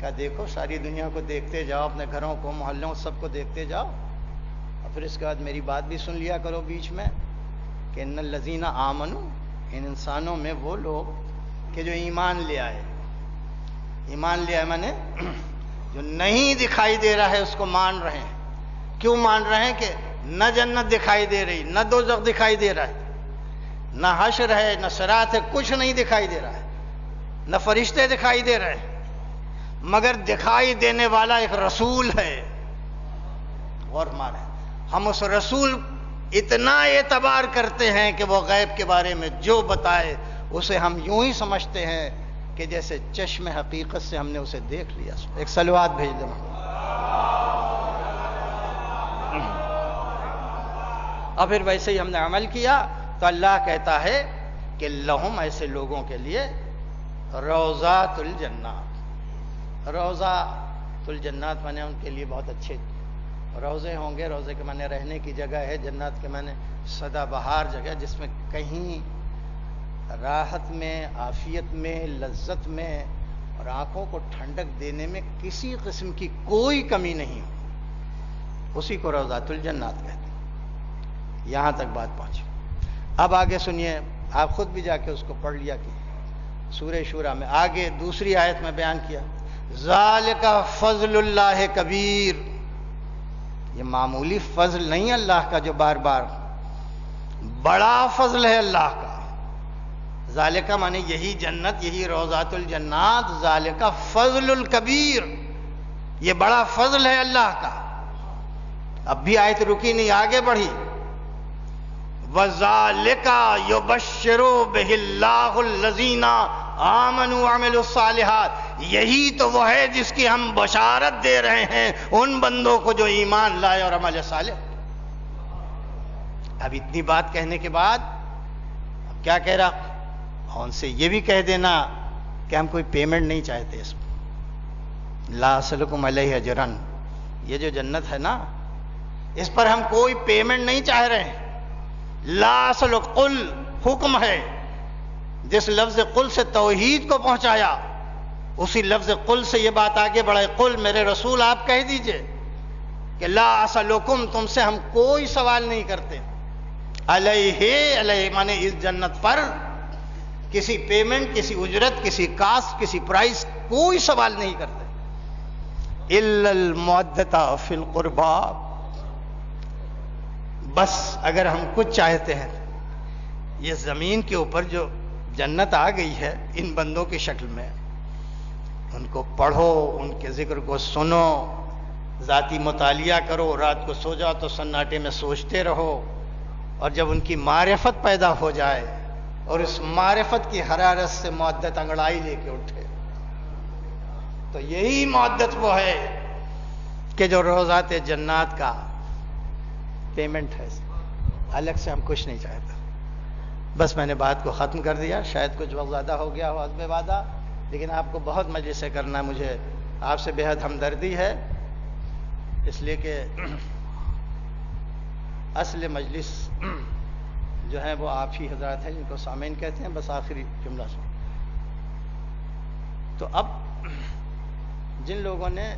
کہا دیکھو ساری دنیا کو دیکھتے جاؤ, اپنے گھروں کو, محلوں, سب کو دیکھتے جاؤ, اور پھر اس کے بعد میری بات بھی سن لیا کرو بیچ میں کہ ان الذین آمنوا, ان انسانوں میں وہ لوگ کہ جو ایمان لے آئے. ایمان لے آئے مانے جو نہیں دکھائی دے رہا ہے اس کو مان رہے ہیں. کیوں مان رہے ہیں؟ کہ نہ جنت دکھائی دے رہی, نہ دوزخ دکھائی دے رہا ہے, نہ حشر ہے, نہ صراط ہے, کچھ نہیں دکھائی دے رہا ہے, نہ فرشتے دکھائی دے رہے ہیں, مگر دکھائی دینے والا ایک رسول ہے. غور مارے, ہم اس رسول اتنا اعتبار کرتے ہیں کہ وہ غیب کے بارے میں جو بتائے اسے ہم یوں ہی سمجھتے ہیں کہ جیسے چشم حقیقت سے ہم نے اسے دیکھ لیا. ایک صلوات بھیج دیں. اور پھر ویسے ہی ہم نے عمل کیا تو اللہ کہتا ہے کہ لہم، ایسے لوگوں کے لیے، روضات الجنات، روضات الجنات مانے ان کے لیے بہت اچھے روضے ہوں گے. روضے کے معنی رہنے کی جگہ ہے، جنات کے معنی سدا بہار جگہ، جس میں کہیں راحت میں، عافیت میں، لذت میں اور آنکھوں کو ٹھنڈک دینے میں کسی قسم کی کوئی کمی نہیں ہو. اسی کو روضات الجنات کہتے ہیں. یہاں تک بات پہنچی. اب آگے سنیے، آپ خود بھی جا کے اس کو پڑھ لیا کہ سورہ شورى میں آگے دوسری آیت میں بیان کیا، ذالک فضل اللہ کبیر. یہ معمولی فضل نہیں اللہ کا جو بار بار، بڑا فضل ہے اللہ کا. ذالک مانے یہی جنت، یہی روضات الجنات، ذالک فضل الکبیر، یہ بڑا فضل ہے اللہ کا. اب بھی آیت رکی نہیں، آگے بڑھی. وَذَلِكَ يُبَشِّرُ بِهِ اللَّهُ الَّذِينَ آمَنُوا وَعَمِلُوا الصَّالِحَاتِ. یہی تو وہ ہے جس کی ہم بشارت دے رہے ہیں ان بندوں کو جو ایمان لائے اور عمل صالح. اب اتنی بات کہنے کے بعد اب کیا کہہ رہا؟ اور ان سے یہ بھی کہہ دینا کہ ہم کوئی پیمنٹ نہیں چاہتے اس میں. لا اسألکم علیہ اجرا، یہ جو جنت ہے نا، اس پر ہم کوئی پیمنٹ نہیں چاہ رہے ہیں. لا اسألک، قل حکم ہے. جس لفظ قل سے توحید کو پہنچایا، اسی لفظ قل سے یہ بات آگے بڑھائے، قل میرے رسول آپ کہہ دیجئے کہ لا اسألکم، تم سے ہم کوئی سوال نہیں کرتے. علیہ مانے اس جنت پر کسی پیمنٹ، کسی اجرت، کسی کاسٹ، کسی پرائس، کوئی سوال نہیں کرتے. الا المودۃ فی القربى، بس اگر ہم کچھ چاہتے ہیں. یہ زمین کے اوپر جو جنت آ گئی ہے ان بندوں کی شکل میں، ان کو پڑھو، ان کے ذکر کو سنو، ذاتی مطالعہ کرو، رات کو سو جاؤ تو سناٹے میں سوچتے رہو، اور جب ان کی معرفت پیدا ہو جائے اور اس معرفت کی حرارت سے مودت انگڑائی لے کے اٹھے، تو یہی مودت وہ ہے کہ جو روضات جنات کا پیمنٹ ہے. الگ سے ہم کچھ نہیں چاہتے. بس میں نے بات کو ختم کر دیا. شاید کچھ وقت زیادہ ہو گیا ہو حسب وعدہ، لیکن آپ کو بہت مجلس سے کرنا، مجھے آپ سے بے حد ہمدردی ہے، اس لیے کہ اصل مجلس جو ہے وہ آپ ہی حضرات ہیں جن کو سامعین کہتے ہیں. بس آخری جملہ سن. تو اب جن لوگوں نے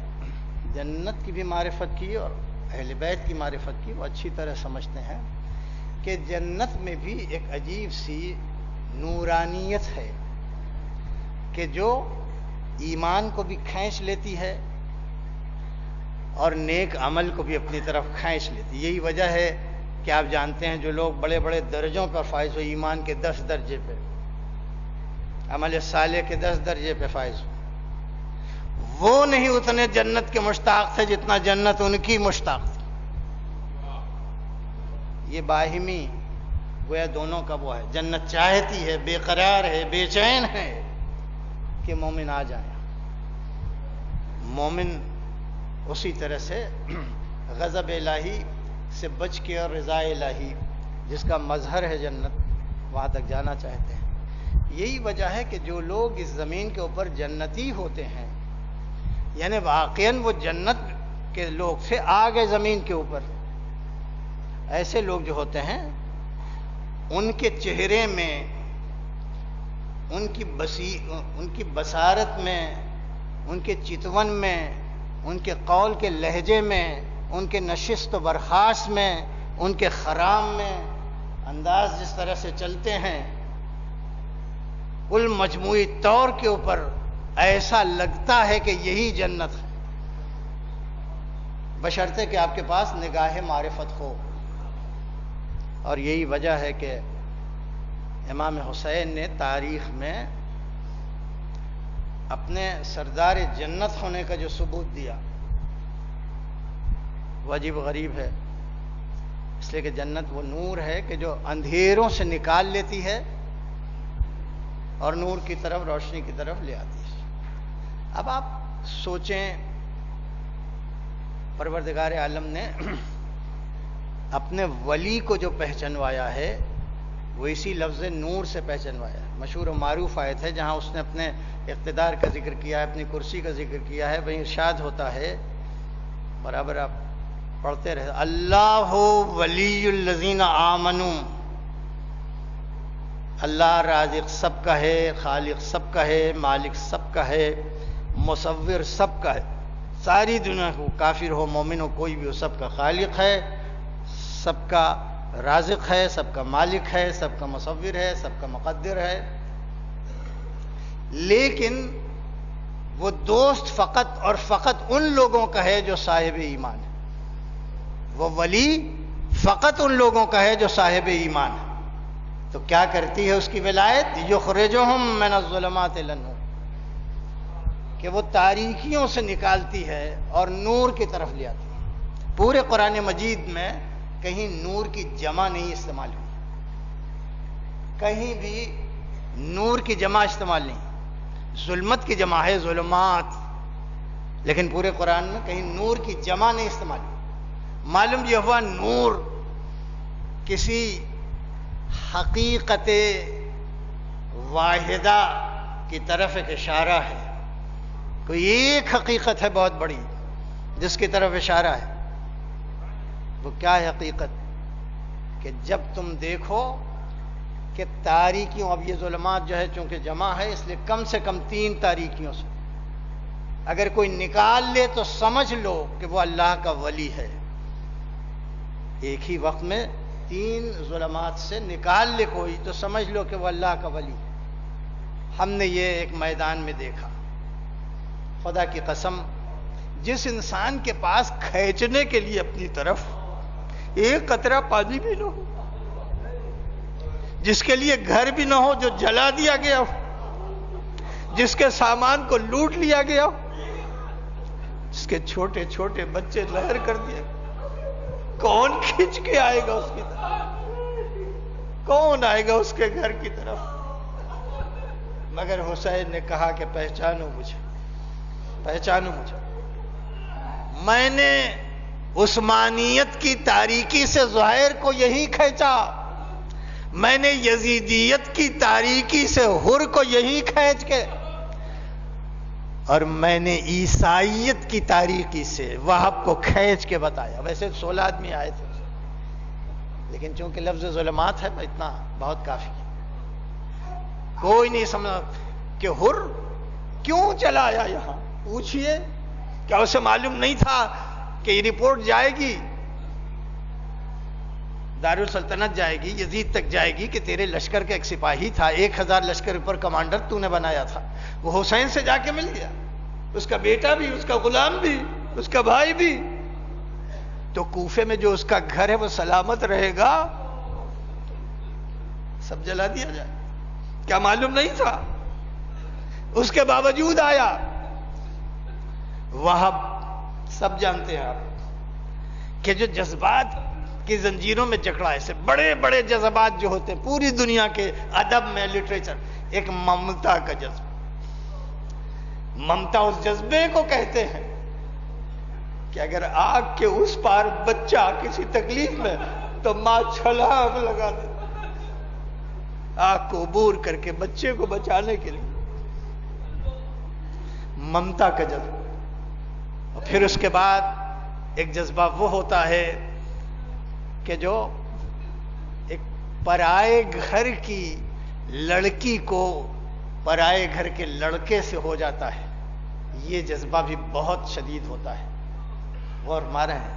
جنت کی بھی معرفت کی اور اہل بیت کی معرفت کی، وہ اچھی طرح سمجھتے ہیں کہ جنت میں بھی ایک عجیب سی نورانیت ہے کہ جو ایمان کو بھی کھینچ لیتی ہے اور نیک عمل کو بھی اپنی طرف کھینچ لیتی. یہی وجہ ہے کہ آپ جانتے ہیں جو لوگ بڑے بڑے درجوں پر فائز ہو، ایمان کے 10 درجے پہ، عمل صالح کے 10 درجے پہ فائز ہو، وہ نہیں اتنے جنت کے مشتاق تھے جتنا جنت ان کی مشتاق تھی. یہ باہمی گویا دونوں کا وہ ہے. جنت چاہتی ہے، بے قرار ہے، بے چین ہے کہ مومن آ جائیں. مومن اسی طرح سے غضب الہی سے بچ کے اور رضا الہی جس کا مظہر ہے جنت، وہاں تک جانا چاہتے ہیں. یہی وجہ ہے کہ جو لوگ اس زمین کے اوپر جنتی ہوتے ہیں، یعنی واقعاً وہ جنت کے لوگ سے آگے زمین کے اوپر، ایسے لوگ جو ہوتے ہیں ان کے چہرے میں، ان کی بصارت میں، ان کے چتون میں، ان کے قول کے لہجے میں، ان کے نشست و برخاست میں، ان کے خرام میں، انداز جس طرح سے چلتے ہیں، کل مجموعی طور کے اوپر ایسا لگتا ہے کہ یہی جنت ہے، بشرطے کہ آپ کے پاس نگاہ معرفت ہو. اور یہی وجہ ہے کہ امام حسین نے تاریخ میں اپنے سردار جنت ہونے کا جو ثبوت دیا وہ عجیب غریب ہے. اس لیے کہ جنت وہ نور ہے کہ جو اندھیروں سے نکال لیتی ہے اور نور کی طرف، روشنی کی طرف لے آتی ہے. اب آپ سوچیں، پروردگار عالم نے اپنے ولی کو جو پہچنوایا ہے وہ اسی لفظ نور سے پہچنوایا ہے. مشہور و معروف آیت ہے جہاں اس نے اپنے اقتدار کا ذکر کیا ہے, اپنی کرسی کا ذکر کیا ہے. وہیں ارشاد ہوتا ہے, برابر آپ پڑھتے رہے, اللہ ولی الذین آمنوا, اللہ رازق سب کا ہے, خالق سب کا ہے, مالک سب کا ہے, مصور سب کا ہے. ساری دنیا کو, کافر ہو مومن ہو کوئی بھی ہو, سب کا خالق ہے, سب کا رازق ہے, سب کا مالک ہے, سب کا مصور ہے, سب کا مقدر ہے. لیکن وہ دوست فقط اور فقط ان لوگوں کا ہے جو صاحب ایمان ہے. وہ ولی فقط ان لوگوں کا ہے جو صاحب ایمان ہے. تو کیا کرتی ہے اس کی ولایت؟ یخرجہم من الظلمات الی النور, کہ وہ تاریکیوں سے نکالتی ہے اور نور کی طرف لے آتی ہے. پورے قرآن مجید میں کہیں نور کی جمع نہیں استعمال ہوئی, کہیں بھی نور کی جمع استعمال نہیں. ظلمت کی جمع ہے ظلمات, لیکن پورے قرآن میں کہیں نور کی جمع نہیں استعمال ہوئی. معلوم یہ ہوا نور کسی حقیقت واحدہ کی طرف ایک اشارہ ہے. کوئی ایک حقیقت ہے بہت بڑی جس کی طرف اشارہ ہے. وہ کیا ہے حقیقت؟ کہ جب تم دیکھو کہ تاریکیوں, اب یہ ظلمات جو ہے چونکہ جمع ہے اس لیے کم سے کم 3 تاریکیوں سے اگر کوئی نکال لے تو سمجھ لو کہ وہ اللہ کا ولی ہے. ایک ہی وقت میں 3 ظلمات سے نکال لے کوئی تو سمجھ لو کہ وہ اللہ کا ولی ہے. ہم نے یہ ایک میدان میں دیکھا, خدا کی قسم, جس انسان کے پاس کھینچنے کے لیے اپنی طرف ایک قطرہ پانی بھی نہ ہو, جس کے لیے گھر بھی نہ ہو جو جلا دیا گیا ہو, جس کے سامان کو لوٹ لیا گیا ہو, جس کے چھوٹے چھوٹے بچے لہر کر دیے, کون کھینچ کے آئے گا اس کی طرف؟ کون آئے گا اس کے گھر کی طرف؟ مگر حسین نے کہا کہ پہچانو مجھے, پہچانو مجھے. میں نے عثمانیت کی تاریکی سے ظاہر کو یہی کھینچا, میں نے یزیدیت کی تاریکی سے حر کو یہی کھینچ کے, اور میں نے عیسائیت کی تاریکی سے وہاب کو کھینچ کے بتایا. ویسے 16 آدمی آئے تھے, لیکن چونکہ لفظ ظلمات ہے اتنا بہت کافی ہے. کوئی نہیں سمجھا کہ حر کیوں چلا آیا یہاں. پوچھئے, کیا اسے معلوم نہیں تھا کہ یہ رپورٹ جائے گی, دارالسلطنت جائے گی, یزید تک جائے گی کہ تیرے لشکر کا ایک سپاہی تھا, 1000 لشکر پر کمانڈر تو نے بنایا تھا, وہ حسین سے جا کے مل گیا, اس کا بیٹا بھی, اس کا غلام بھی, اس کا بھائی بھی. تو کوفے میں جو اس کا گھر ہے وہ سلامت رہے گا, سب جلا دیا جائے. کیا معلوم نہیں تھا؟ اس کے باوجود آیا. وہاب سب جانتے ہیں آپ کہ جو جذبات کی زنجیروں میں جکڑا, ایسے بڑے بڑے جذبات جو ہوتے ہیں پوری دنیا کے ادب میں, لٹریچر, ایک ممتا کا جذبہ. ممتا اس جذبے کو کہتے ہیں کہ اگر آگ کے اس پار بچہ کسی تکلیف میں تو ماں چھلانگ لگا دے آگ کو عبور کر کے بچے کو بچانے کے لیے. ممتا کا جذبہ. اور پھر اس کے بعد ایک جذبہ وہ ہوتا ہے کہ جو ایک پرائے گھر کی لڑکی کو پرائے گھر کے لڑکے سے ہو جاتا ہے. یہ جذبہ بھی بہت شدید ہوتا ہے. غور مارے ہیں,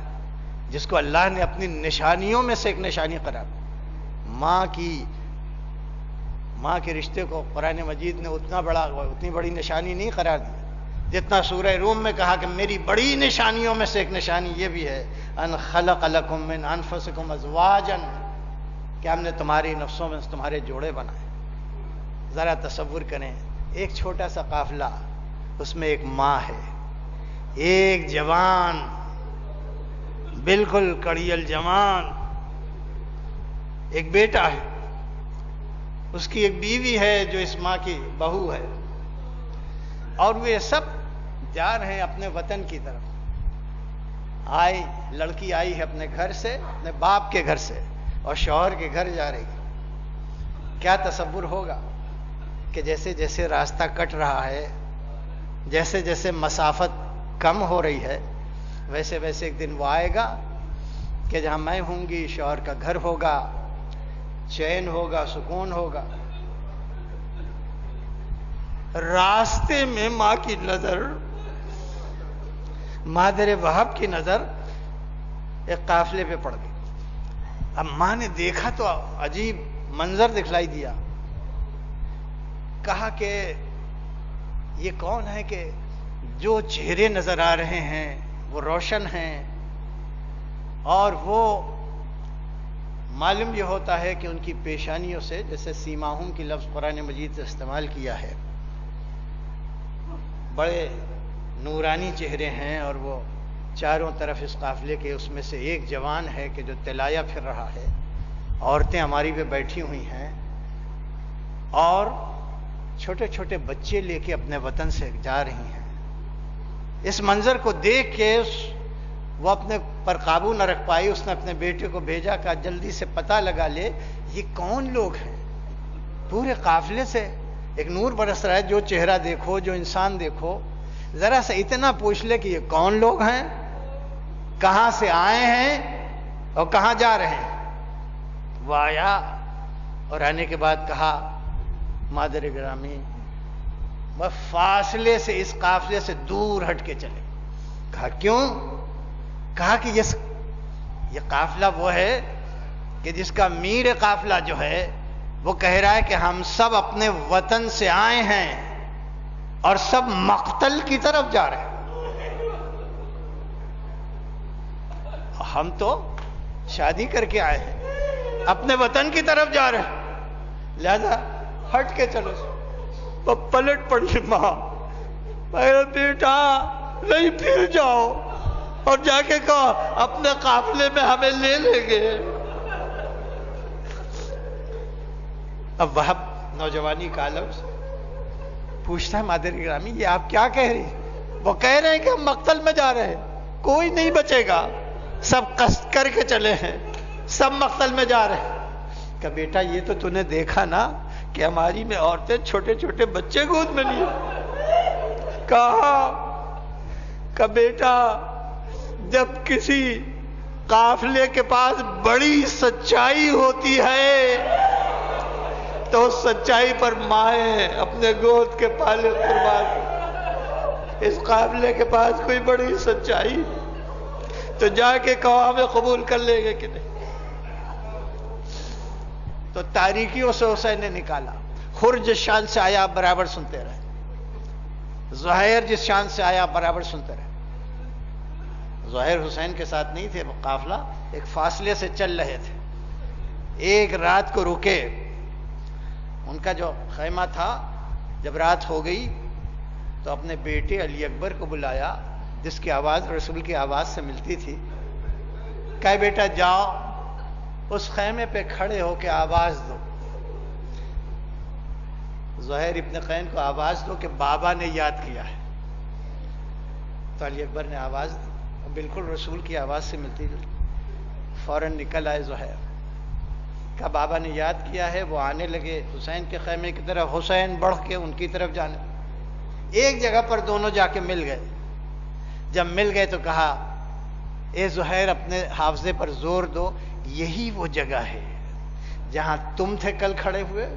جس کو اللہ نے اپنی نشانیوں میں سے ایک نشانی قرار دیا. ماں کے رشتے کو قرآن مجید نے اتنی بڑی نشانی نہیں قرار دی جتنا سورہ روم میں کہا کہ میری بڑی نشانیوں میں سے ایک نشانی یہ بھی ہے, ان خلق لکم من انفسکم ازواجا, کہ ہم نے تمہاری نفسوں میں تمہارے جوڑے بنائے. ذرا تصور کریں, ایک چھوٹا سا قافلہ, اس میں ایک ماں ہے, ایک جوان, بالکل کڑیل جوان, ایک بیٹا ہے, اس کی ایک بیوی ہے جو اس ماں کی بہو ہے, اور وہ سب جا رہے ہیں اپنے وطن کی طرف. آئی لڑکی آئی ہے اپنے گھر سے، اپنے باپ کے گھر سے، اور شوہر کے گھر جا رہی ہے۔ کیا تصور ہوگا کہ جیسے جیسے راستہ کٹ رہا ہے، جیسے جیسے مسافت کم ہو رہی ہے، ویسے ویسے ایک دن وہ آئے گا کہ جہاں میں ہوں گی شوہر کا گھر ہوگا، چین ہوگا، سکون ہوگا۔ راستے میں ماں کی نظر، مادر وہب کی نظر ایک قافلے پہ پڑ گئی۔ اب ماں نے دیکھا تو عجیب منظر دکھلائی دیا۔ کہا کہ یہ کون ہے کہ جو چہرے نظر آ رہے ہیں وہ روشن ہیں، اور وہ معلوم یہ ہوتا ہے کہ ان کی پیشانیوں سے، جیسے سیماہم کی لفظ قرآن مجید سے استعمال کیا ہے، بڑے نورانی چہرے ہیں، اور وہ چاروں طرف اس قافلے کے اس میں سے ایک جوان ہے کہ جو تلایا پھر رہا ہے، عورتیں ہماری پہ بیٹھی ہوئی ہیں، اور چھوٹے چھوٹے بچے لے کے اپنے وطن سے جا رہی ہیں۔ اس منظر کو دیکھ کے وہ اپنے پر قابو نہ رکھ پائی، اس نے اپنے بیٹے کو بھیجا کہ جلدی سے پتہ لگا لے یہ کون لوگ ہیں۔ پورے قافلے سے ایک نور برس رہا ہے، جو چہرہ دیکھو، جو انسان دیکھو، ذرا سا اتنا پوچھ لے کہ یہ کون لوگ ہیں، کہاں سے آئے ہیں اور کہاں جا رہے ہیں۔ وہ آیا اور آنے کے بعد کہا مادر گرامی وہ فاصلے سے اس قافلے سے دور ہٹ کے چلے۔ کہا کیوں؟ کہا کہ یہ قافلہ وہ ہے کہ جس کا میر قافلہ جو ہے وہ کہہ رہا ہے کہ ہم سب اپنے وطن سے آئے ہیں اور سب مقتل کی طرف جا رہے ہیں۔ ہم تو شادی کر کے آئے ہیں، اپنے وطن کی طرف جا رہے ہیں، لہذا ہٹ کے چلو۔ وہ پلٹ پڑی ماں، میرا بیٹا نہیں پھر جاؤ، اور جا کے کہو اپنے قافلے میں ہمیں لے لیں گے۔ اب وہب نوجوانی کا لفظ پوچھتا ہے مادر گرامی یہ آپ کیا کہہ رہی ہیں؟ وہ کہہ رہے ہیں کہ ہم مقتل میں جا رہے ہیں، کوئی نہیں بچے گا، سب قصد کر کے چلے ہیں، سب مقتل میں جا رہے ہیں۔ کہ بیٹا یہ تو نے دیکھا نا کہ ہماری میں عورتیں چھوٹے چھوٹے بچے گود میں لیے۔ کہا کہ بیٹا جب کسی قافلے کے پاس بڑی سچائی ہوتی ہے تو اس سچائی پر مائیں اپنے گود کے پالے قربان۔ اس قافلے کے پاس کوئی بڑی سچائی تو جا کے کہو ہمیں قبول کر لیں گے کہ نہیں۔ تو تاریکیوں سے حسین نے نکالا۔ خر جس شان سے آیا برابر سنتے رہے، زہیر جس شان سے آیا برابر سنتے رہے۔ زہیر حسین کے ساتھ نہیں تھے، وہ قافلہ ایک فاصلے سے چل رہے تھے۔ ایک رات کو رکے، ان کا جو خیمہ تھا جب رات ہو گئی تو اپنے بیٹے علی اکبر کو بلایا، جس کی آواز رسول کی آواز سے ملتی تھی۔ کہا بیٹا جاؤ اس خیمے پہ کھڑے ہو کے آواز دو۔ زہیر ابن قین کو آواز دو کہ بابا نے یاد کیا ہے۔ تو علی اکبر نے آواز دی، بالکل رسول کی آواز سے ملتی تھی۔ فوراً نکل آئے زہیر، کہا بابا نے یاد کیا ہے۔ وہ آنے لگے حسین کے خیمے کی طرف، حسین بڑھ کے ان کی طرف جانے۔ ایک جگہ پر دونوں جا کے مل گئے۔ جب مل گئے تو کہا اے زہیر اپنے حافظے پر زور دو، یہی وہ جگہ ہے جہاں تم تھے کل کھڑے ہوئے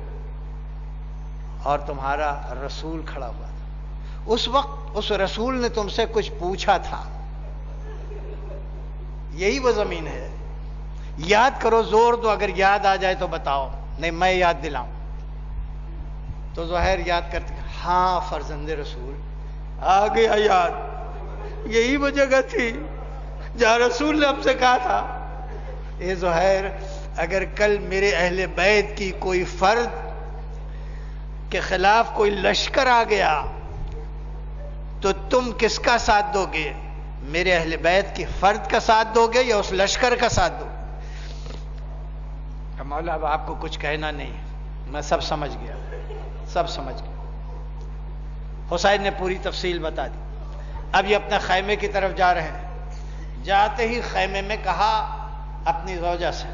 اور تمہارا رسول کھڑا ہوا تھا۔ اس وقت اس رسول نے تم سے کچھ پوچھا تھا، یہی وہ زمین ہے، یاد کرو، زور دو، اگر یاد آ جائے تو بتاؤ، نہیں میں یاد دلاؤں۔ تو زہیر یاد کرتے، ہاں فرزند رسول آ گیا یاد، یہی وہ جگہ تھی جہاں رسول نے ہم سے کہا تھا اے زہیر اگر کل میرے اہل بیت کی کوئی فرد کے خلاف کوئی لشکر آ گیا تو تم کس کا ساتھ دو گے؟ میرے اہل بیت کی فرد کا ساتھ دو گے یا اس لشکر کا ساتھ دو؟ مولا اب آپ کو کچھ کہنا نہیں، میں سب سمجھ گیا، سب سمجھ گیا۔ حسین نے پوری تفصیل بتا دی۔ اب یہ اپنے خیمے کی طرف جا رہے ہیں، جاتے ہی خیمے میں کہا اپنی زوجہ سے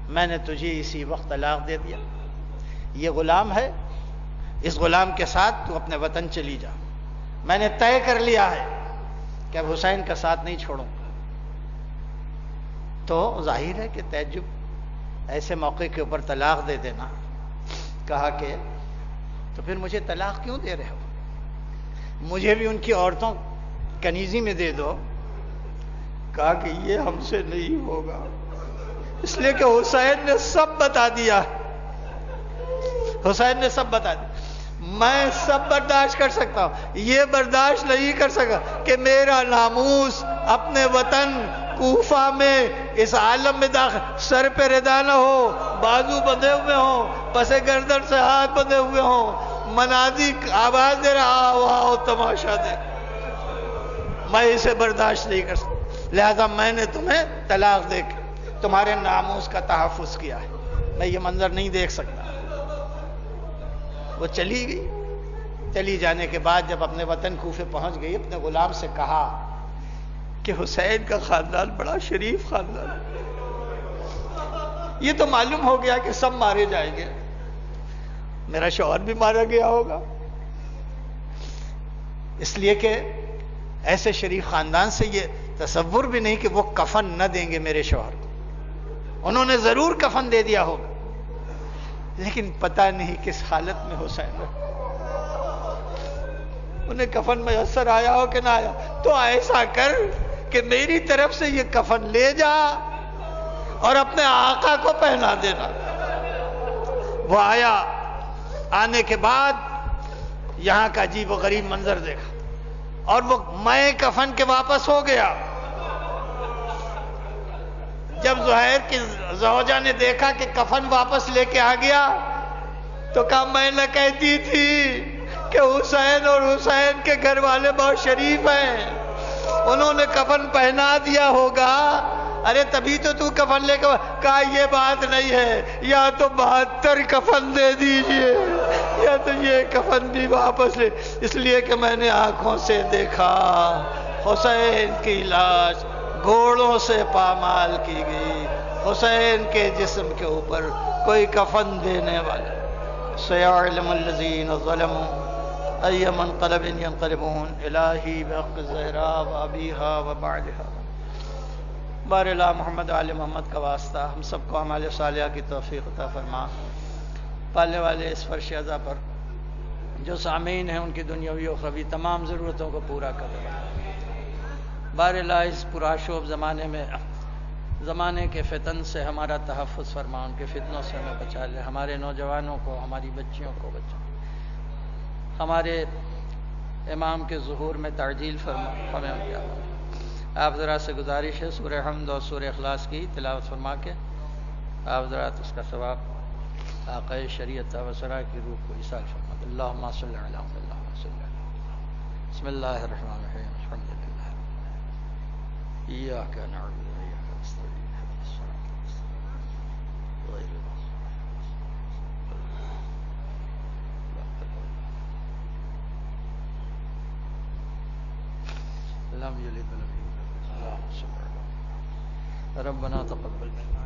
میں نے تجھے اسی وقت طلاق دے دیا، یہ غلام ہے، اس غلام کے ساتھ تو اپنے وطن چلی جا، میں نے طے کر لیا ہے کہ اب حسین کا ساتھ نہیں چھوڑوں گا۔ تو ظاہر ہے کہ تعجب ایسے موقع کے اوپر طلاق دے دینا۔ کہا کہ تو پھر مجھے طلاق کیوں دے رہے ہو؟ مجھے بھی ان کی عورتوں کنیزی میں دے دو۔ کہا کہ یہ ہم سے نہیں ہوگا، اس لیے کہ حسین نے سب بتا دیا، حسین نے سب بتا دیا۔ میں سب برداشت کر سکتا ہوں، یہ برداشت نہیں کر سکا کہ میرا ناموس اپنے وطن کوفہ میں اس عالم میں داخل، سر پہ ردا نہ ہو، بازو بندھے ہوئے ہوں، پس گردن سے ہاتھ بندھے ہوئے ہوں، منادی آواز دے رہا آؤ آؤ تماشا دے، میں اسے برداشت نہیں کر سکتا، لہذا میں نے تمہیں طلاق دے کے تمہارے ناموس کا تحفظ کیا ہے، میں یہ منظر نہیں دیکھ سکتا۔ وہ چلی گئی، چلی جانے کے بعد جب اپنے وطن کوفے پہنچ گئی، اپنے غلام سے کہا کہ حسین کا خاندان بڑا شریف خاندان ہے، یہ تو معلوم ہو گیا کہ سب مارے جائیں گے، میرا شوہر بھی مارا گیا ہوگا، اس لیے کہ ایسے شریف خاندان سے یہ تصور بھی نہیں کہ وہ کفن نہ دیں گے میرے شوہر کو، انہوں نے ضرور کفن دے دیا ہوگا، لیکن پتہ نہیں کس حالت میں حسین ہے، انہیں کفن میسر آیا ہو کہ نہ آیا، تو ایسا کر کہ میری طرف سے یہ کفن لے جا اور اپنے آقا کو پہنا دینا۔ وہ آیا، آنے کے بعد یہاں کا عجیب و غریب منظر دیکھا، اور وہ میں کفن کے واپس ہو گیا۔ جب زہیر کی زوجہ نے دیکھا کہ کفن واپس لے کے آ گیا تو کہا میں نہ کہتی تھی کہ حسین اور حسین کے گھر والے بہت شریف ہیں، انہوں نے کفن پہنا دیا ہوگا، ارے تبھی تو کفن لے کے کہا یہ بات نہیں ہے، یا تو 72 کفن دے دیجئے یا تو یہ کفن بھی واپس لے، اس لیے کہ میں نے آنکھوں سے دیکھا حسین کی لاش گھوڑوں سے پامال کی گئی، حسین کے جسم کے اوپر کوئی کفن دینے والا۔ سيعلم الذين ظلموا أي منقلب ينقلبون إلهي بحق الزهراء وأبيها وبعدها۔ بارلا محمد آل محمد کا واسطہ ہم سب کو اعمال صالحہ کی توفیق عطا فرما، پالنے والے اس فرش عزا پر جو سامعین ہیں ان کی دنیاوی و اخروی تمام ضرورتوں کو پورا کر دے۔ بارلا اس پرآشوب زمانے میں زمانے کے فتن سے ہمارا تحفظ فرما، ان کے فتنوں سے ہمیں بچا لے، ہمارے نوجوانوں کو، ہماری بچیوں کو بچا، ہمارے امام کے ظہور میں تعجیل فرما، ہمیں کیا آپ ذرا سے گزارش ہے سورہ حمد اور سورہ اخلاص کی تلاوت فرما کے آپ ذرا اس کا ثواب آقا شریعت و سرا کی روح کو ایصال فرما۔ اللہم صلی علی محمد، اللہم صلی علی محمد۔ بسم اللہ الرحمن الرحیم، الحمد للہ ایاک نعبد و ایاک نستعین، اهدنا الصراط المستقیم غیر المغضوب لم یلد ولم یولد، اللہم صلی علی محمد۔ ربنا تقبل منا